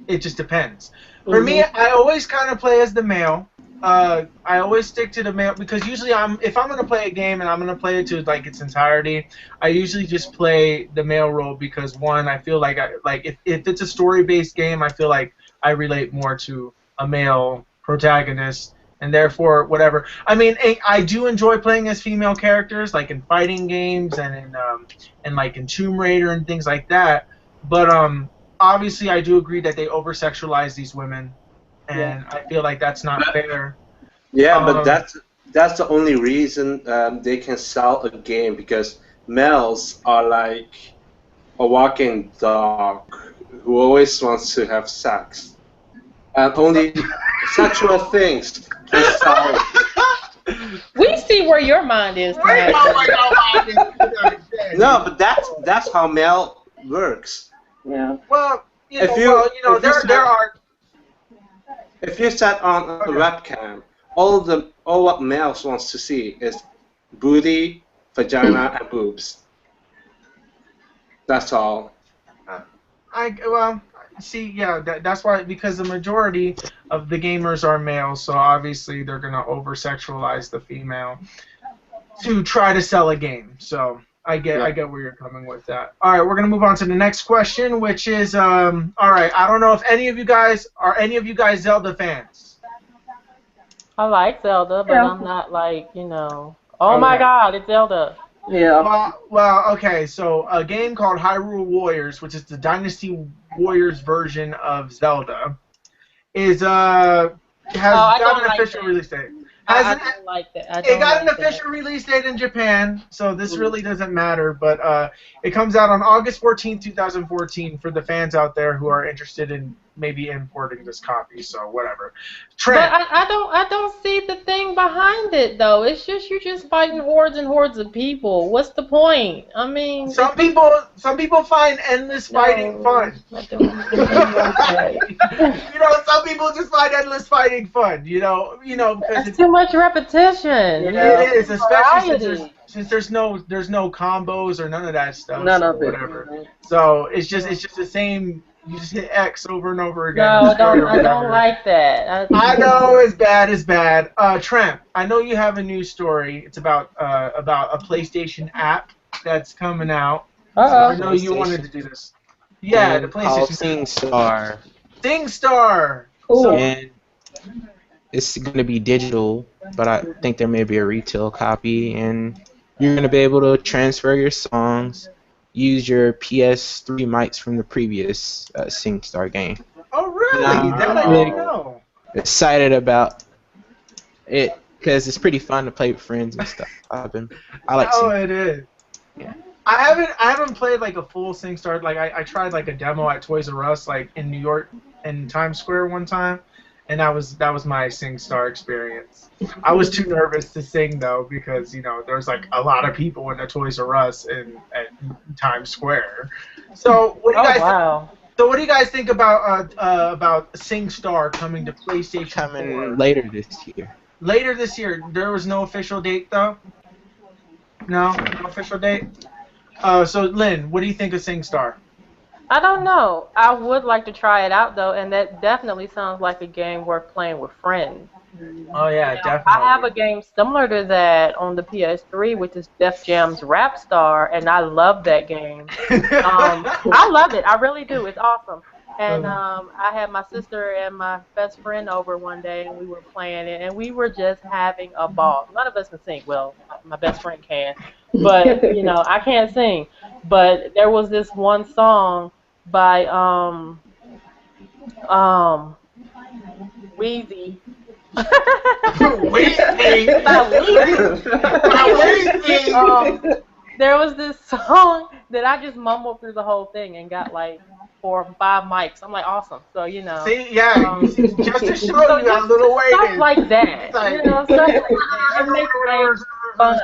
Speaker 1: It just depends. For me, I always kind of play as the male. I always stick to the male because usually if I'm gonna play a game and I'm gonna play it to like its entirety, I usually just play the male role because one, I feel like if it's a story-based game, I feel like I relate more to a male protagonist. And therefore, whatever. I mean, I do enjoy playing as female characters, like in fighting games and like in Tomb Raider and things like that. But obviously, I do agree that they over-sexualize these women, and I feel like that's not fair.
Speaker 4: Yeah, but that's the only reason they can sell a game because males are like a walking dog who always wants to have sex, and only sexual things can sell.
Speaker 3: We see where your mind is tonight.
Speaker 1: Oh my God!
Speaker 4: No, but that's how male works.
Speaker 5: Yeah.
Speaker 1: Well,
Speaker 4: If
Speaker 1: there are.
Speaker 4: if you set on a
Speaker 1: Okay.
Speaker 4: webcam, all what males wants to see is booty, vagina, and boobs. That's all.
Speaker 1: That's why, because the majority of the gamers are males, so obviously they're gonna over sexualize the female to try to sell a game. So I get where you're coming with that. All right, we're gonna move on to the next question, which is all right. I don't know if any of you guys Zelda fans.
Speaker 3: I like Zelda, but
Speaker 5: Yeah.
Speaker 3: I'm not like, oh my God, it's Zelda.
Speaker 5: Yeah.
Speaker 1: Well, okay. So a game called Hyrule Warriors, which is the Dynasty Warriors version of Zelda, has
Speaker 3: I
Speaker 1: got
Speaker 3: don't
Speaker 1: an
Speaker 3: like
Speaker 1: official
Speaker 3: that.
Speaker 1: release date.
Speaker 3: I don't like that.
Speaker 1: It got an official release date in Japan, so this really doesn't matter. But it comes out on August 14th, 2014, for the fans out there who are interested in maybe importing this copy. So whatever.
Speaker 3: But
Speaker 1: Trent.
Speaker 3: I don't see the thing behind it though. It's just you're just fighting hordes and hordes of people. What's the point? I mean,
Speaker 1: Some people find endless fighting fun.
Speaker 3: I don't like that.
Speaker 1: Some people just find endless fighting fun. Because
Speaker 3: That's too much repetition.
Speaker 1: it is, especially
Speaker 3: Variety.
Speaker 1: since there's no combos or none of that stuff.
Speaker 5: None
Speaker 1: so
Speaker 5: of it.
Speaker 1: whatever. So it's just the same. You just hit X over and over again.
Speaker 3: No,
Speaker 1: and destroy or
Speaker 3: I don't
Speaker 1: whatever.
Speaker 3: like that.
Speaker 1: I know it's bad. Trent, I know you have a news story. It's about a PlayStation app that's coming out. So I know you wanted to do this. Yeah, the
Speaker 2: called
Speaker 1: PlayStation.
Speaker 2: SingStar.
Speaker 1: SingStar.
Speaker 5: Cool.
Speaker 1: So,
Speaker 2: And it's going to be digital, but I think there may be a retail copy, and you're going to be able to transfer your songs, use your PS3 mics from the previous SingStar game.
Speaker 1: oh really?
Speaker 2: Nah,
Speaker 1: That I
Speaker 2: really-
Speaker 1: didn't know.
Speaker 2: Excited about it because it's pretty fun to play with friends and stuff. I like
Speaker 1: Oh,
Speaker 2: Sing.
Speaker 1: it is.
Speaker 2: Yeah.
Speaker 1: I haven't played like a full SingStar. Like I tried like a demo at Toys R Us like in New York in Times Square one time, and that was my SingStar experience. I was too nervous to sing though because there's like a lot of people in the Toys R Us at Times Square. So what do you guys?
Speaker 3: wow.
Speaker 1: So what do you guys think about SingStar coming to PlayStation 4?
Speaker 2: Coming later this year.
Speaker 1: Later this year? There was no official date though. No official date. So Lynn, what do you think of SingStar?
Speaker 3: I don't know. I would like to try it out though, and that definitely sounds like a game worth playing with friends.
Speaker 1: Oh yeah, definitely.
Speaker 3: I have a game similar to that on the PS3, which is Def Jam's Rap Star, and I love that game. I love it. I really do. It's awesome. And I had my sister and my best friend over one day, and we were playing it, and we were just having a ball. None of us can sing. Well, my best friend can, but I can't sing. But there was this one song by Wheezy. There was this song that I just mumbled through the whole thing and got like 4 or 5 mics. I'm like, awesome. So
Speaker 1: See, yeah, just to show you how little weight
Speaker 3: stuff
Speaker 1: is.
Speaker 3: like that. Stuff like that. It makes things fun.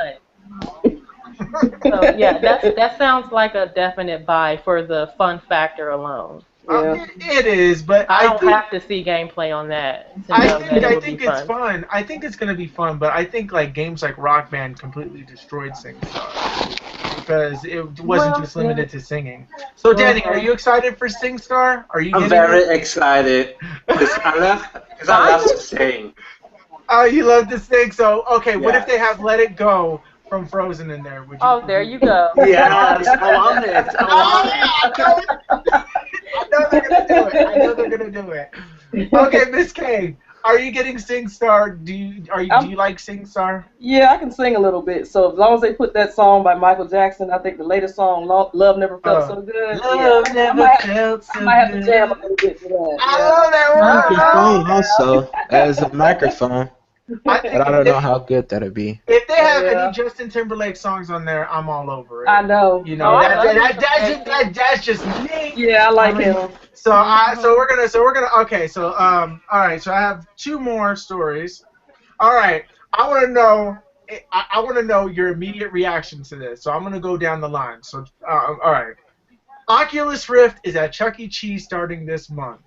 Speaker 3: So yeah, that sounds like a definite buy for the fun factor alone.
Speaker 1: It is, but
Speaker 3: I don't
Speaker 1: think,
Speaker 3: have to see gameplay on that. To
Speaker 1: I
Speaker 3: know
Speaker 1: think,
Speaker 3: that it
Speaker 1: I
Speaker 3: would
Speaker 1: think
Speaker 3: be
Speaker 1: it's
Speaker 3: fun.
Speaker 1: fun. I think it's gonna be fun, but I think like games like Rock Band completely destroyed SingStar because it wasn't just limited to singing. So Danny, are you excited for SingStar? Are you?
Speaker 4: I'm very excited because I love to sing.
Speaker 1: Oh, you love to sing. So okay, what if
Speaker 4: Yeah.
Speaker 1: they have Let It Go from Frozen in there? Would you?
Speaker 3: Oh, there you go.
Speaker 4: Yes, I want it.
Speaker 1: I know they're gonna do it. Okay, Miss K, are you getting SingStar? Do you like SingStar?
Speaker 5: Yeah, I can sing a little bit. So as long as they put that song by Michael Jackson, I think the latest song, Love Never Felt So Good.
Speaker 1: Love
Speaker 5: I
Speaker 1: never
Speaker 5: might,
Speaker 1: felt so
Speaker 5: I might have to
Speaker 1: good.
Speaker 5: jam a little bit for that.
Speaker 1: I love that one.
Speaker 2: Microphone also as a microphone,
Speaker 1: I think
Speaker 2: but I don't know how good that'll be.
Speaker 1: if they have
Speaker 5: Yeah.
Speaker 1: any Justin Timberlake songs on there, I'm all over it.
Speaker 5: I know.
Speaker 1: You know,
Speaker 3: Oh, I love
Speaker 1: that's just me.
Speaker 5: Yeah, I like him.
Speaker 1: So we're gonna okay. So all right. So I have 2 more stories. All right. I want to know your immediate reaction to this. So I'm gonna go down the line. So all right. Oculus Rift is at Chuck E. Cheese starting this month.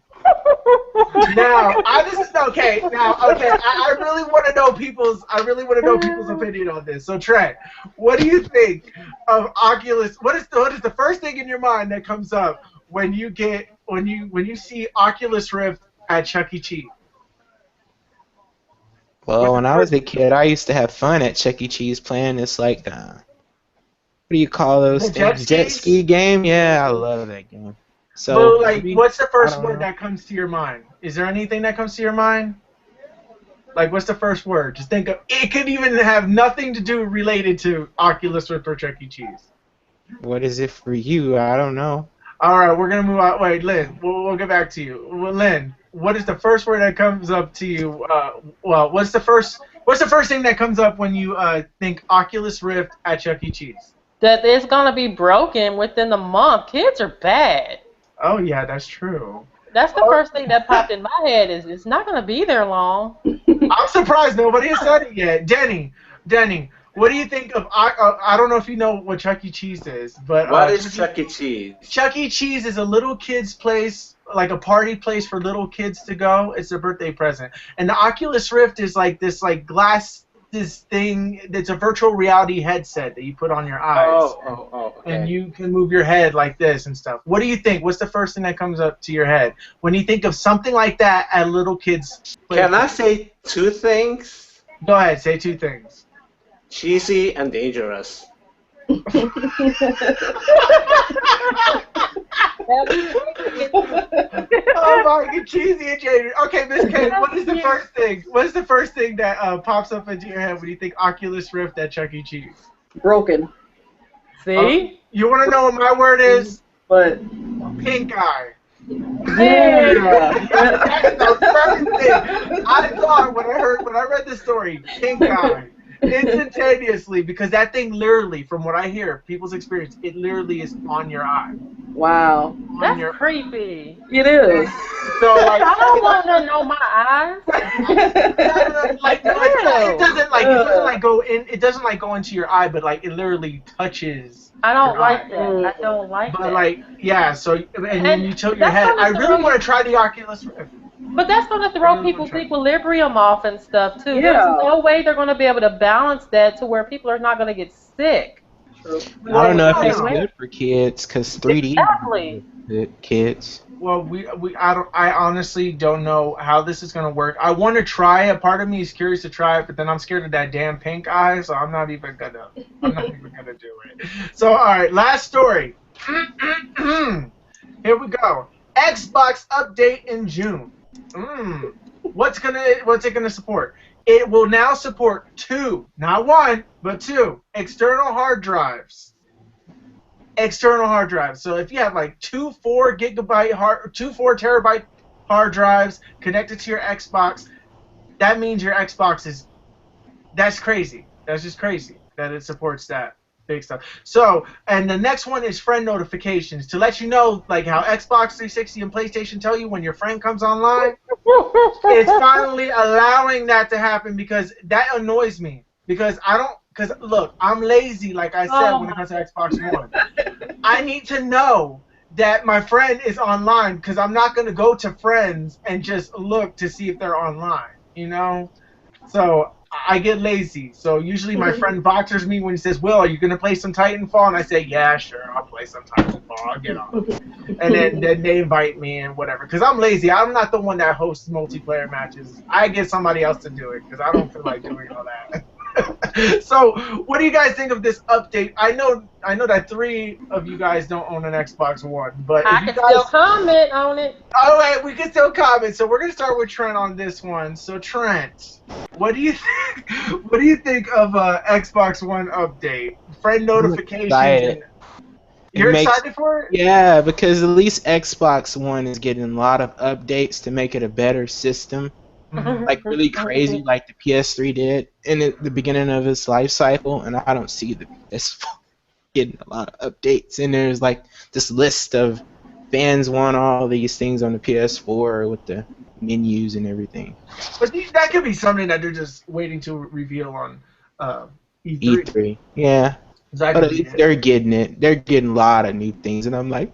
Speaker 1: Now, this is okay. Now, okay, I really want to know people's. I really want to know people's opinion on this. So, Trent, what do you think of Oculus? What is the first thing in your mind that comes up when you see Oculus Rift at Chuck E. Cheese?
Speaker 2: Well, when I was a kid, I used to have fun at Chuck E. Cheese playing this like what do you call those things? Jet ski game? Yeah, I love that game. So,
Speaker 1: like, what's the first word that comes to your mind? Is there anything that comes to your mind? Like, what's the first word? Just think of it. Could even have nothing to do related to Oculus Rift or Chuck E. Cheese.
Speaker 2: What is it for you? I don't know.
Speaker 1: All right, we're gonna move on. Wait, Lynn, we'll get back to you. Well, Lynn, what is the first word that comes up to you? What's the first thing that comes up when you think Oculus Rift at Chuck E. Cheese?
Speaker 3: That it's gonna be broken within the month. Kids are bad.
Speaker 1: Oh yeah, that's true.
Speaker 3: That's the first thing that popped in my head. Is it's not gonna be there long.
Speaker 1: I'm surprised nobody has said it yet. Denny, what do you think of? I don't know if you know what Chuck E. Cheese is, but
Speaker 4: what is Chuck E. Cheese?
Speaker 1: Chuck E. Cheese is a little kid's place, like a party place for little kids to go. It's a birthday present, and the Oculus Rift is like this glass. This thing, it's a virtual reality headset that you put on your eyes.
Speaker 4: Okay.
Speaker 1: And you can move your head like this and stuff. What do you think? What's the first thing that comes up to your head when you think of something like that at little kids?
Speaker 4: Can I say two things?
Speaker 1: Go ahead, say two things.
Speaker 4: Cheesy and dangerous.
Speaker 1: Oh my god, cheesy and jaded. Okay, Miss Kate, what is the first thing? What is the first thing that pops up into your head when you think Oculus Rift at Chuck E. Cheese?
Speaker 5: Broken.
Speaker 3: See?
Speaker 1: You want to know what my word is?
Speaker 5: But
Speaker 1: Pink eye.
Speaker 5: yeah.
Speaker 1: That's the first thing I thought when I read this story. Pink eye. Instantaneously, because that thing literally, from what I hear, people's experience, it literally is on your eye.
Speaker 5: Wow.
Speaker 3: That's creepy.
Speaker 5: It is.
Speaker 1: So like,
Speaker 3: I don't want to know my eyes.
Speaker 1: it doesn't go into your eye, but like it literally touches.
Speaker 3: I don't
Speaker 1: your
Speaker 3: like
Speaker 1: eye.
Speaker 3: that. I don't like
Speaker 1: But
Speaker 3: that.
Speaker 1: like, yeah. So and then you tilt your
Speaker 3: that's
Speaker 1: head.
Speaker 3: what
Speaker 1: I
Speaker 3: it's
Speaker 1: really
Speaker 3: about.
Speaker 1: want to try the Oculus Rift.
Speaker 3: But that's going to throw people's equilibrium off and stuff, too.
Speaker 5: Yeah.
Speaker 3: There's no way they're going to be able to balance that to where people are not going to get sick.
Speaker 2: I don't know if it's
Speaker 1: No.
Speaker 2: good for kids because 3D
Speaker 3: Exactly.
Speaker 2: is good kids.
Speaker 1: Well, I honestly don't know how this is gonna work. I want to try it. Part of me is curious to try it, but then I'm scared of that damn pink eye, so I'm not even gonna do it. So, all right, last story. Here we go. Xbox update in June. What's it gonna support? It will now support 2, not 1, but 2 external hard drives. External hard drives. So if you have like 2 4 terabyte hard drives connected to your Xbox, that means your Xbox that's crazy. That's just crazy that it supports that big stuff. So, and the next one is friend notifications to let you know, like how Xbox 360 and PlayStation tell you when your friend comes online. It's finally allowing that to happen because that annoys me. Because look, I'm lazy, like I said, when it comes to Xbox One. I need to know that my friend is online because I'm not going to go to friends and just look to see if they're online, you know? So I get lazy. So usually my friend boxers me when he says, Will, are you going to play some Titanfall? And I say, yeah, sure, I'll play some Titanfall. I'll get on. And then they invite me and whatever. Because I'm lazy. I'm not the one that hosts multiplayer matches. I get somebody else to do it because I don't feel like doing all that. So, what do you guys think of this update? I know that 3 of you guys don't own an Xbox One, but
Speaker 3: I
Speaker 1: if you
Speaker 3: can
Speaker 1: guys,
Speaker 3: still comment on it.
Speaker 1: all right, we can still comment. So we're gonna start with Trent on this one. So Trent, what do you think? What do you think of Xbox One update? Friend notifications.
Speaker 2: Excited.
Speaker 1: You're
Speaker 2: makes-
Speaker 1: excited for it?
Speaker 2: Yeah, because at least Xbox One is getting a lot of updates to make it a better system. Like really crazy, like the PS3 did in the beginning of its life cycle, and I don't see the PS4 getting a lot of updates. And there's like this list of fans want all these things on the PS4 with the menus and everything.
Speaker 1: But that could be something that they're just waiting to reveal on E3.
Speaker 2: E3, yeah.
Speaker 1: So I
Speaker 2: But
Speaker 1: could
Speaker 2: at
Speaker 1: beat
Speaker 2: least
Speaker 1: it.
Speaker 2: they're getting it. They're getting a lot of new things, and I'm like,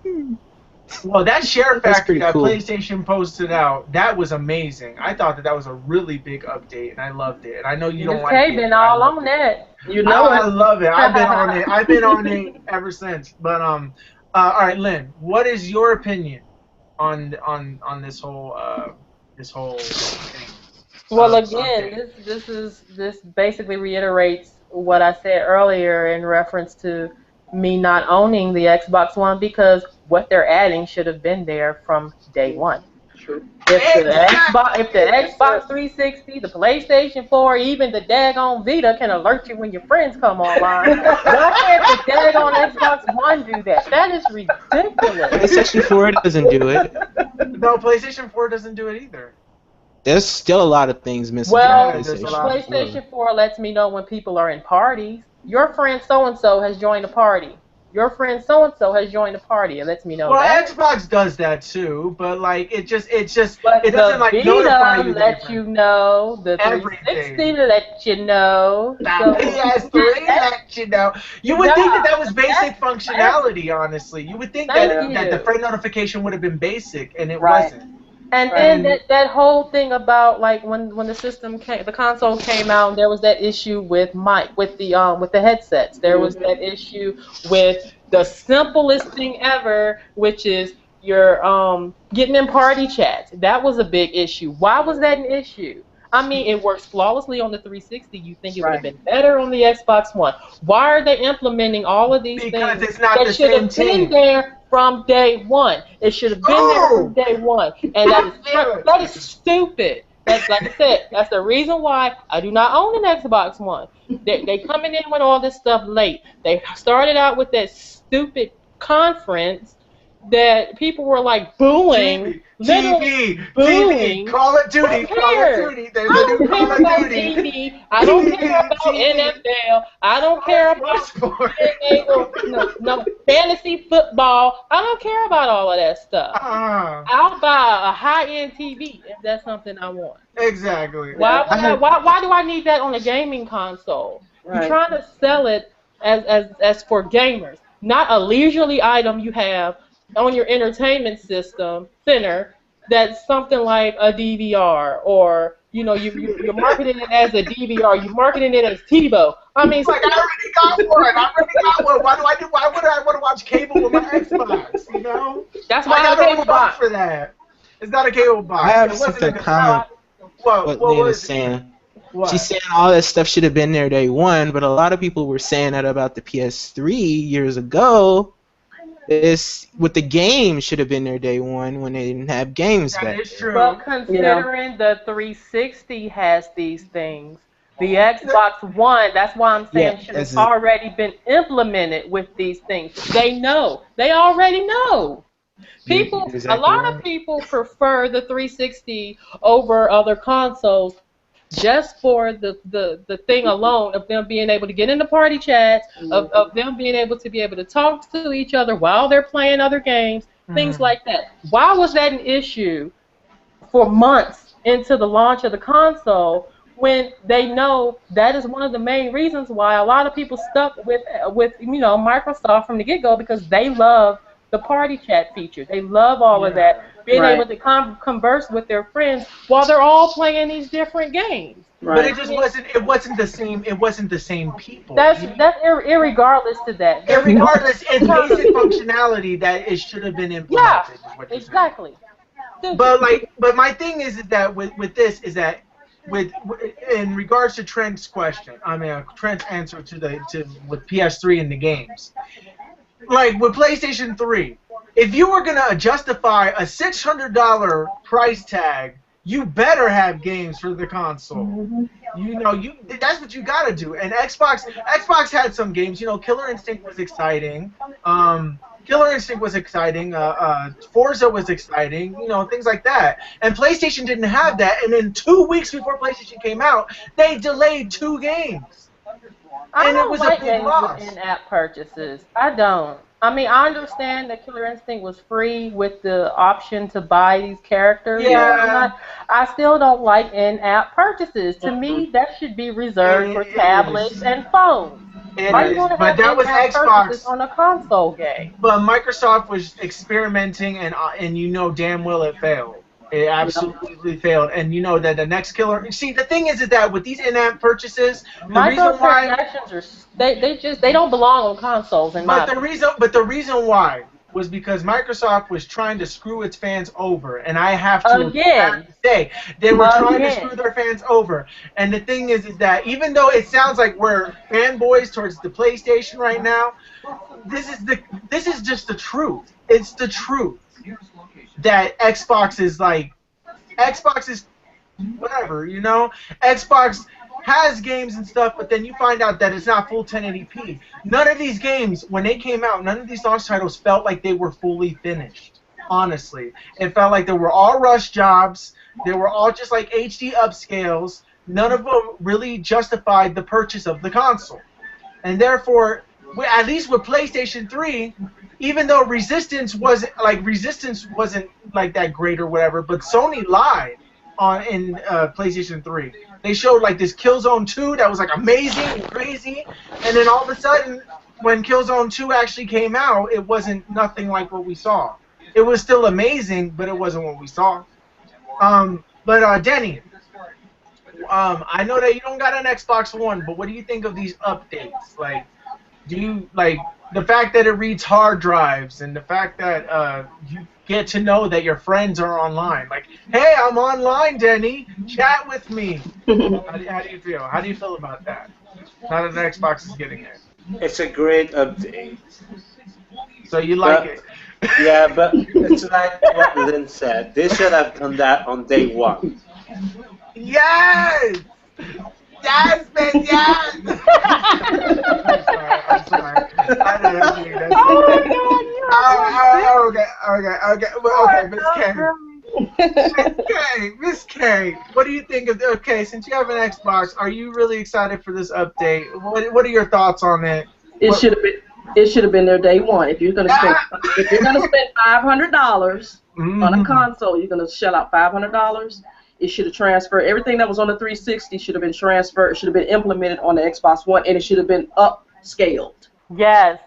Speaker 1: Well, that share
Speaker 2: That's
Speaker 1: factory
Speaker 2: pretty
Speaker 1: that
Speaker 2: cool.
Speaker 1: PlayStation posted out, that was amazing. I thought that was a really big update, and I loved it. And I know you don't
Speaker 3: Miss
Speaker 1: like
Speaker 3: K
Speaker 1: it,
Speaker 3: been
Speaker 1: but I
Speaker 3: all
Speaker 1: loved
Speaker 3: on
Speaker 1: it.
Speaker 3: that.
Speaker 5: You know
Speaker 1: I
Speaker 5: it.
Speaker 1: love it. I've been on it. I've been on it ever since. But all right, Lynn, what is your opinion on this whole thing?
Speaker 3: Well,
Speaker 1: Update.
Speaker 3: again, this basically reiterates what I said earlier in reference to me not owning the Xbox One because what they're adding should have been there from day one.
Speaker 5: True.
Speaker 3: If the
Speaker 5: That's
Speaker 3: Xbox
Speaker 5: it.
Speaker 3: 360, the PlayStation 4, even the daggone Vita can alert you when your friends come online, why can't the daggone Xbox One do that? That is ridiculous.
Speaker 2: PlayStation 4 doesn't do it.
Speaker 1: No, PlayStation 4 doesn't do it either.
Speaker 2: There's still a lot of things missing from
Speaker 3: Well,
Speaker 1: Yeah, there's a
Speaker 2: PlayStation
Speaker 1: lot.
Speaker 2: 4.
Speaker 3: PlayStation 4 lets me know when people are in parties. Your friend so-and-so has joined a party. Your friend so-and-so has joined a party. It lets me know
Speaker 1: Well,
Speaker 3: that.
Speaker 1: Xbox does that too, but like it
Speaker 3: But
Speaker 1: doesn't
Speaker 3: the
Speaker 1: like notify
Speaker 3: Vita
Speaker 1: you that
Speaker 3: lets you know. The 360
Speaker 1: everything.
Speaker 3: lets you know.
Speaker 1: The
Speaker 3: So
Speaker 1: PS3 lets you know. You would think that was basic
Speaker 3: that's-
Speaker 1: functionality, honestly. You would think
Speaker 3: Thank
Speaker 1: that the
Speaker 3: you.
Speaker 1: friend notification would have been basic, and it
Speaker 5: Right.
Speaker 1: wasn't.
Speaker 3: And then that whole thing about like when the console came out, there was that issue with the headsets. There was that issue with the simplest thing ever, which is your getting in party chats. That was a big issue. Why was that an issue? I mean, it works flawlessly on the 360. You think it would have been better on the Xbox One? Why are they implementing all of these
Speaker 1: Because
Speaker 3: things
Speaker 1: it's not
Speaker 3: that
Speaker 1: the
Speaker 3: should
Speaker 1: same
Speaker 3: have been
Speaker 1: team.
Speaker 3: there from day one? It should have been there from day one, and that is stupid. That's like I said. That's the reason why I do not own an Xbox One. They coming in with all this stuff late. They started out with that stupid conference that people were like booing, literally booing.
Speaker 1: Call of Duty,
Speaker 3: Who
Speaker 1: Call of
Speaker 3: cares?
Speaker 1: Duty. There's
Speaker 3: I
Speaker 1: a
Speaker 3: don't
Speaker 1: new
Speaker 3: care
Speaker 1: Call of
Speaker 3: about
Speaker 1: Duty.
Speaker 3: TV. I don't care about
Speaker 1: TV.
Speaker 3: NFL. I don't care about
Speaker 1: Sport.
Speaker 3: being able, no fantasy football. I don't care about all of that stuff. I'll buy a high-end TV if that's something I want.
Speaker 1: Exactly.
Speaker 3: Why do I need that on a gaming console?
Speaker 5: Right.
Speaker 3: You're trying to sell it as for gamers, not a leisurely item you have on your entertainment system center that's something like a DVR, or you're marketing it as a DVR, you're marketing it as TiVo. I mean,
Speaker 1: It's like I already got one. Why would I want to watch cable with my Xbox? You know?
Speaker 3: that's why
Speaker 1: I
Speaker 3: I
Speaker 1: got
Speaker 3: cable
Speaker 1: a
Speaker 3: box.
Speaker 1: for that. It's not a cable box.
Speaker 2: I have
Speaker 1: It wasn't
Speaker 2: something
Speaker 1: a-
Speaker 2: common.
Speaker 1: What
Speaker 2: What
Speaker 1: was
Speaker 2: Lynn is
Speaker 1: it?
Speaker 2: saying.
Speaker 1: What?
Speaker 2: She's saying all that stuff should have been there day one, but a lot of people were saying that about the PS3 years ago. This with the games should have been there day one when they didn't have games
Speaker 1: That
Speaker 2: back
Speaker 1: is
Speaker 2: then.
Speaker 1: true.
Speaker 3: Well, considering the 360 has these things, the Xbox One, that's why I'm saying should have already been implemented with these things. They know. They already know. People,
Speaker 2: exactly
Speaker 3: a lot
Speaker 2: right.
Speaker 3: of people prefer the 360 over other consoles just for the thing alone of them being able to get into party chats, of them being able to talk to each other while they're playing other games, things like that. Why was that an issue for months into the launch of the console when they know that is one of the main reasons why a lot of people stuck with Microsoft from the get-go, because they love the party chat feature. They love all of that, being able to converse with their friends while they're all playing these different games.
Speaker 5: Right.
Speaker 1: But it just wasn't. It wasn't the same. It wasn't the same people.
Speaker 3: That's irregardless to that.
Speaker 1: Regardless, it's basic functionality that it should have been implemented.
Speaker 3: Yeah,
Speaker 1: is what you're saying.
Speaker 3: exactly.
Speaker 1: But my thing is that with this is that in regards to Trent's question, Trent's answer with PS3 and the games, like with PlayStation 3, if you were gonna justify a $600 price tag, you better have games for the console. That's what you gotta do. And Xbox had some games. Killer Instinct was exciting. Forza was exciting. Things like that. And PlayStation didn't have that. And then 2 weeks before PlayStation came out, they delayed 2 games.
Speaker 3: I don't
Speaker 1: it was
Speaker 3: like
Speaker 1: a big
Speaker 3: games
Speaker 1: loss.
Speaker 3: with in-app purchases. I don't. I mean, I understand that Killer Instinct was free with the option to buy these characters.
Speaker 1: Yeah.
Speaker 3: I still don't like in-app purchases. To me, that should be reserved for tablets and phones.
Speaker 1: It
Speaker 3: Why you
Speaker 1: is,
Speaker 3: want to
Speaker 1: but
Speaker 3: have
Speaker 1: that was
Speaker 3: in-app purchases
Speaker 1: Xbox.
Speaker 3: on a console game?
Speaker 1: But Microsoft was experimenting, and you know damn well it failed. It absolutely failed, and you know that the next killer. See, the thing is that with these in-app purchases, the reason why,
Speaker 3: Microtransactions are they don't belong on consoles in my opinion.
Speaker 1: the reason why was because Microsoft was trying to screw its fans over, and I have to
Speaker 3: Again.
Speaker 1: say they were trying to
Speaker 3: Again.
Speaker 1: screw their fans over. And the thing is that even though it sounds like we're fanboys towards the PlayStation right now, this is just the truth. It's the truth that Xbox is whatever, you know. Xbox has games and stuff, but then you find out that it's not full 1080p. None of these games, when they came out, none of these launch titles felt like they were fully finished. Honestly, it felt like they were all rush jobs. They were all just like HD upscales. None of them really justified the purchase of the console, and therefore, at least with PlayStation 3, even though Resistance wasn't like that great or whatever, but Sony lied in PlayStation 3. They showed like this Killzone 2 that was like amazing and crazy, and then all of a sudden, when Killzone 2 actually came out, it wasn't nothing like what we saw. It was still amazing, but it wasn't what we saw. But Denny, I know that you don't got an Xbox One, but what do you think of these updates? Like, do you like the fact that it reads hard drives and the fact that you get to know that your friends are online? Like, hey, I'm online, Denny. Chat with me. How do you feel? How do you feel about that? Now that the Xbox is getting it.
Speaker 4: It's a great update.
Speaker 1: So you like it?
Speaker 4: Yeah, but it's like what Lynn said. They should have done that on day one.
Speaker 1: Yes! Yes, man, yes! I'm sorry. I didn't mean that. Okay, Miss K, what do you think of? Okay, since you have an Xbox, are you really excited for this update? What are your thoughts on it?
Speaker 5: It should have been there day one. If you're gonna spend $500 on a console, you're gonna shell out $500. It should have transferred everything that was on the 360. Should have been transferred. Should have been implemented on the Xbox One, and it should have been upscaled.
Speaker 3: Yes.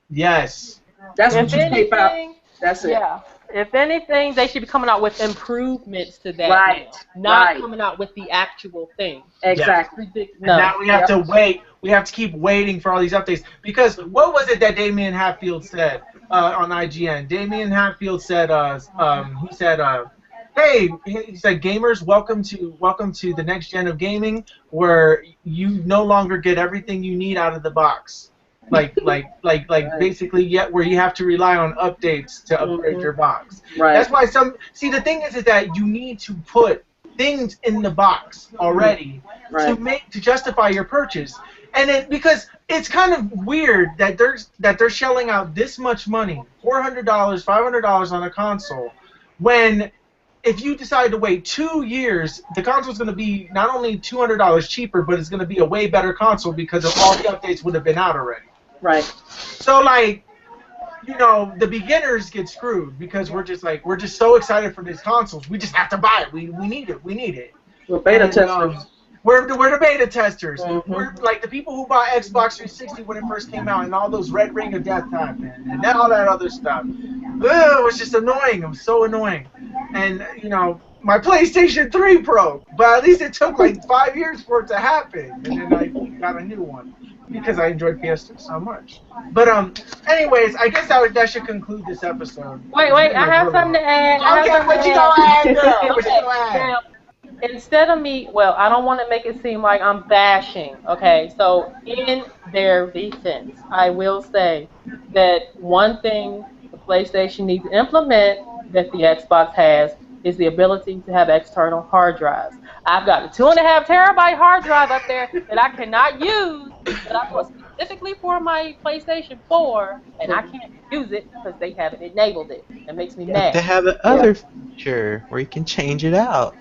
Speaker 1: Yes.
Speaker 5: That's what
Speaker 3: If
Speaker 5: you pay for.
Speaker 3: anything,
Speaker 5: That's it.
Speaker 3: yeah. If anything, they should be coming out with improvements to that.
Speaker 5: Right,
Speaker 3: Not
Speaker 5: right.
Speaker 3: coming out with the actual thing.
Speaker 5: Exactly.
Speaker 3: Ridiculous.
Speaker 1: And now we have to wait. We have to keep waiting for all these updates. Because what was it that Damian Hatfield said on IGN? Damian Hatfield said, he said, hey, he said, gamers, welcome to the next gen of gaming, where you no longer get everything you need out of the box. Like basically, where you have to rely on updates to upgrade your box.
Speaker 5: Right.
Speaker 1: That's why the thing is that you need to put things in the box already to justify your purchase. And then because it's kind of weird that they're shelling out this much money, $400, $500 on a console, when if you decide to wait 2 years, the console's going to be not only $200 cheaper, but it's going to be a way better console because of all the updates would have been out already.
Speaker 5: Right.
Speaker 1: So like, you know, the beginners get screwed because we're just so excited for these consoles. We just have to buy it. We need it. We need it.
Speaker 5: We're beta testers.
Speaker 1: We're the beta testers.
Speaker 5: Mm-hmm.
Speaker 1: We're like the people who bought Xbox 360 when it first came out, and all those Red Ring of Death happened, and all that other stuff. Ugh, it was just annoying. It was so annoying. And you know, my PlayStation 3 broke, but at least it took like 5 years for it to happen, and then I got a new one because I enjoyed PS2 so much. But anyways, I guess that should conclude this episode.
Speaker 3: Wait, I have something to add.
Speaker 1: Okay, what you gonna add, girl? What you gonna add?
Speaker 3: Now, instead of me, I don't want to make it seem like I'm bashing, okay? So in their defense, I will say that one thing the PlayStation needs to implement that the Xbox has is the ability to have external hard drives. I've got a 2.5 terabyte hard drive up there that I cannot use, that I bought specifically for my PlayStation 4, and I can't use it because they haven't enabled it. That makes me mad.
Speaker 2: They have the other feature where you can change it out.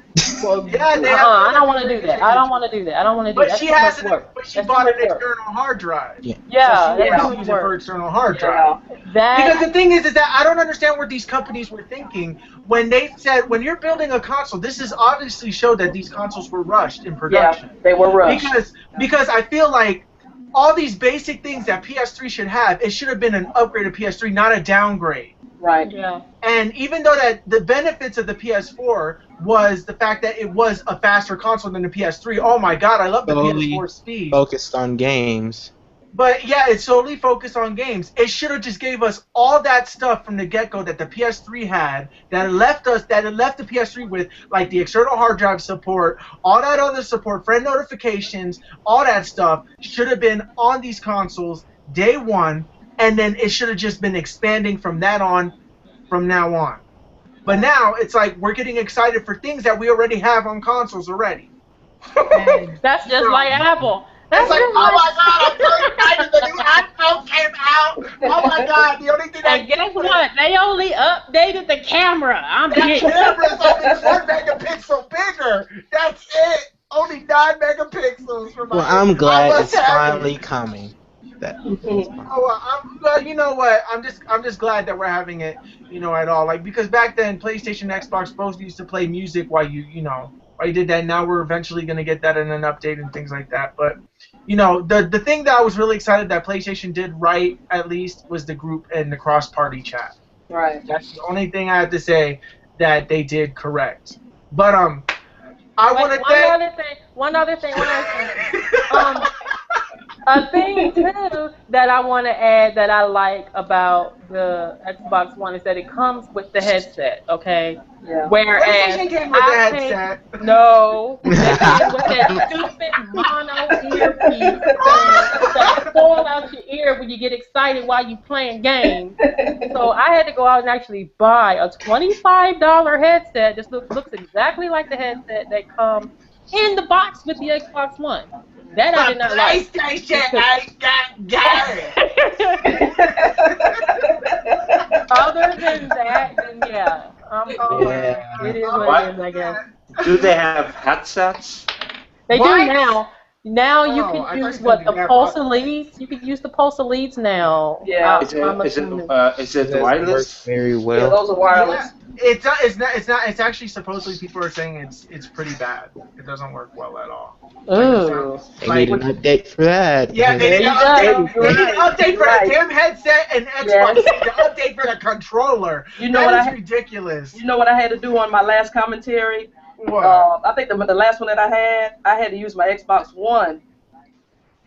Speaker 3: Well,
Speaker 1: Yeah, they
Speaker 3: I don't want to do that. I don't want to do that. I don't want to do
Speaker 1: But
Speaker 3: that.
Speaker 1: she
Speaker 3: That's
Speaker 1: has
Speaker 3: too much work.
Speaker 1: but she
Speaker 3: That's
Speaker 1: bought
Speaker 3: too
Speaker 1: an
Speaker 3: much work.
Speaker 1: external hard drive.
Speaker 3: Yeah,
Speaker 1: So she
Speaker 3: that's
Speaker 1: wants to
Speaker 3: too
Speaker 1: use
Speaker 3: much
Speaker 1: it for
Speaker 3: work.
Speaker 1: external hard drive. Because the thing is that I don't understand what these companies were thinking when they said, when you're building a console, this is obviously showed that these consoles were rushed in production.
Speaker 5: Yeah, they were rushed.
Speaker 1: Because I feel like all these basic things that PS3 should have, it should have been an upgrade to PS3, not a downgrade.
Speaker 5: Right.
Speaker 3: Yeah.
Speaker 1: And even though that the benefits of the PS4 was the fact that it was a faster console than the PS3. Oh my God, I love the
Speaker 2: Solely
Speaker 1: PS4 speed.
Speaker 2: Focused on games.
Speaker 1: But yeah, it's solely focused on games. It should have just gave us all that stuff from the get-go that the PS3 had, that it left the PS3 with, like the external hard drive support, all that other support, friend notifications, all that stuff should have been on these consoles day one, and then it should have just been expanding from that on, from now on. But now it's like we're getting excited for things that we already have on consoles already. And
Speaker 3: That's just like Apple.
Speaker 1: it's
Speaker 3: That's
Speaker 1: like,
Speaker 3: just
Speaker 1: oh my God, I'm so excited. The new iPhone came out. Oh my God, the only thing
Speaker 3: And guess what? They only updated the camera. I'm
Speaker 1: that
Speaker 3: getting
Speaker 1: camera's only 1 megapixel bigger. That's it. Only 9 megapixels. For my
Speaker 2: Well, I'm glad
Speaker 1: I'm
Speaker 2: it's
Speaker 1: happy.
Speaker 2: finally coming.
Speaker 1: Oh, well, you know what? I'm just glad that we're having it, at all. Like, because back then, PlayStation, Xbox both used to play music while you did that. Now we're eventually gonna get that in an update and things like that. But, the thing that I was really excited that PlayStation did right, at least, was the group and the cross-party chat.
Speaker 5: Right.
Speaker 1: That's the only thing I have to say that they did correct. But I want to thank.
Speaker 3: One other thing. A thing too that I want to add that I like about the Xbox One is that it comes with the headset. Okay.
Speaker 5: Yeah.
Speaker 3: Whereas
Speaker 1: PlayStation came with the headset.
Speaker 3: No, it came with that stupid mono earpiece that fall out your ear when you get excited while you playing games. So I had to go out and actually buy a $25 headset. This looks exactly like the headset that comes in the box with the Xbox One. That I did not like.
Speaker 1: PlayStation ain't got it.
Speaker 3: Other than that, then yeah.
Speaker 2: Yeah.
Speaker 3: It is what it is, I guess.
Speaker 4: Do they have headsets?
Speaker 3: They
Speaker 1: What?
Speaker 3: do now. Now you
Speaker 1: Oh, I
Speaker 3: can
Speaker 1: thought
Speaker 3: use
Speaker 1: you
Speaker 3: what
Speaker 1: said
Speaker 3: the
Speaker 1: the
Speaker 3: Pulse
Speaker 1: AirPods.
Speaker 3: Elites. You can use the Pulse Elites now.
Speaker 5: Yeah.
Speaker 3: I'm
Speaker 4: Is
Speaker 3: assuming.
Speaker 4: it wireless?
Speaker 2: Very
Speaker 5: Yeah,
Speaker 2: well.
Speaker 5: those are wireless.
Speaker 1: It's not. It's actually supposedly people are saying it's pretty bad. It doesn't work well at all.
Speaker 3: Ooh.
Speaker 2: They need an update for that.
Speaker 1: Yeah, they need
Speaker 5: There
Speaker 1: an
Speaker 5: you go.
Speaker 1: update. They need an update for
Speaker 5: Right.
Speaker 1: the damn headset and Xbox.
Speaker 5: Yes.
Speaker 1: They need an update for the controller.
Speaker 5: You know what
Speaker 1: That is
Speaker 5: I-
Speaker 1: ridiculous.
Speaker 5: You know what I had to do on my last commentary?
Speaker 1: What?
Speaker 5: I think the last one that I had to use my Xbox One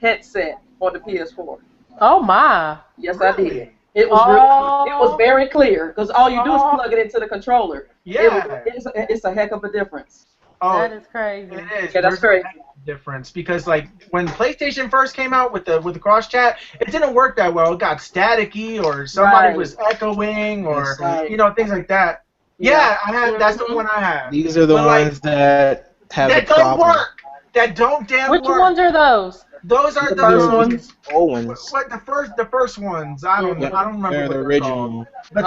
Speaker 5: headset on the PS4.
Speaker 3: Oh my.
Speaker 5: Yes, I
Speaker 1: Really?
Speaker 5: did. It was
Speaker 3: Oh.
Speaker 5: it was very clear because all you do is
Speaker 3: Oh.
Speaker 5: plug it into the controller.
Speaker 1: Yeah.
Speaker 5: It's a heck of a difference.
Speaker 1: Oh,
Speaker 3: That is crazy.
Speaker 1: it is.
Speaker 5: Yeah, that's
Speaker 1: There's a
Speaker 5: crazy.
Speaker 1: difference because like when PlayStation first came out with the cross chat, it didn't work that well. It got staticky or somebody
Speaker 5: Right.
Speaker 1: was echoing or
Speaker 5: Right.
Speaker 1: things like that. Yeah, I had. That's the one I have.
Speaker 2: These are the
Speaker 1: But, like,
Speaker 2: ones that have
Speaker 1: That
Speaker 2: the
Speaker 1: don't
Speaker 2: problem.
Speaker 1: work. That don't damn
Speaker 3: Which
Speaker 1: work.
Speaker 3: ones are those?
Speaker 1: Those are
Speaker 5: The
Speaker 1: the
Speaker 5: first ones?
Speaker 2: Old ones.
Speaker 1: What the first ones? I don't remember.
Speaker 2: They're
Speaker 1: what
Speaker 2: the
Speaker 1: they're called.
Speaker 2: original.
Speaker 1: But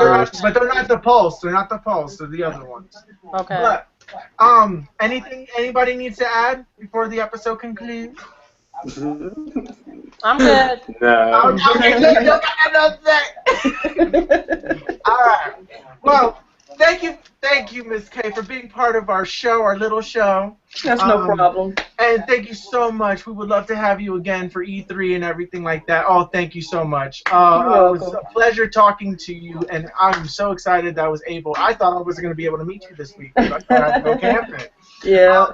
Speaker 1: they're not the Pulse. They're not the Pulse. They're the other ones.
Speaker 3: Okay.
Speaker 1: But anybody needs to add before the episode concludes?
Speaker 3: I'm good.
Speaker 4: No.
Speaker 1: Okay, look, you got nothing. All right. Well, thank you, Miss K, for being part of our show, our little show.
Speaker 5: That's no problem.
Speaker 1: And thank you so much. We would love to have you again for E3 and everything like that. Oh, thank you so much. It was
Speaker 5: welcome.
Speaker 1: a pleasure talking to you, and I'm so excited that I was able. I thought I wasn't going to be able to meet you this week. But I thought I'd go camping.
Speaker 5: Yeah.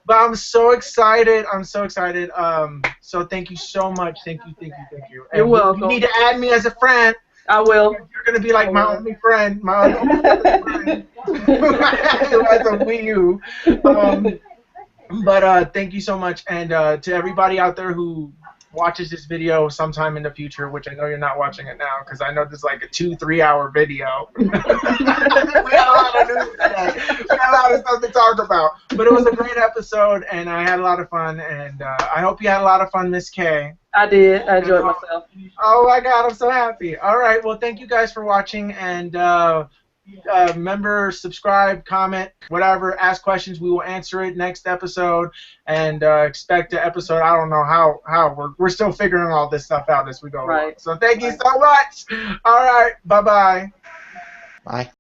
Speaker 1: But I'm so excited. I'm so excited. So thank you so much. Thank you. And
Speaker 5: You're welcome.
Speaker 1: You need to add me as a friend.
Speaker 5: I will.
Speaker 1: You're going to be like my only friend. My only friend who has a Wii U. But thank you so much. And to everybody out there who watches this video sometime in the future, which I know you're not watching it now because I know this is like a 2-3 hour video. We had a lot of news today. We had a lot of stuff to talk about. But it was a great episode, and I had a lot of fun. And I hope you had a lot of fun, Miss K.
Speaker 5: I did. I enjoyed myself.
Speaker 1: Oh my God, I'm so happy. All right, well, thank you guys for watching, and remember, subscribe, comment, whatever, ask questions. We will answer it next episode, and expect an episode. I don't know how we're still figuring all this stuff out as we go along.
Speaker 5: Right.
Speaker 1: So thank you so much. All right, bye-bye.
Speaker 2: Bye.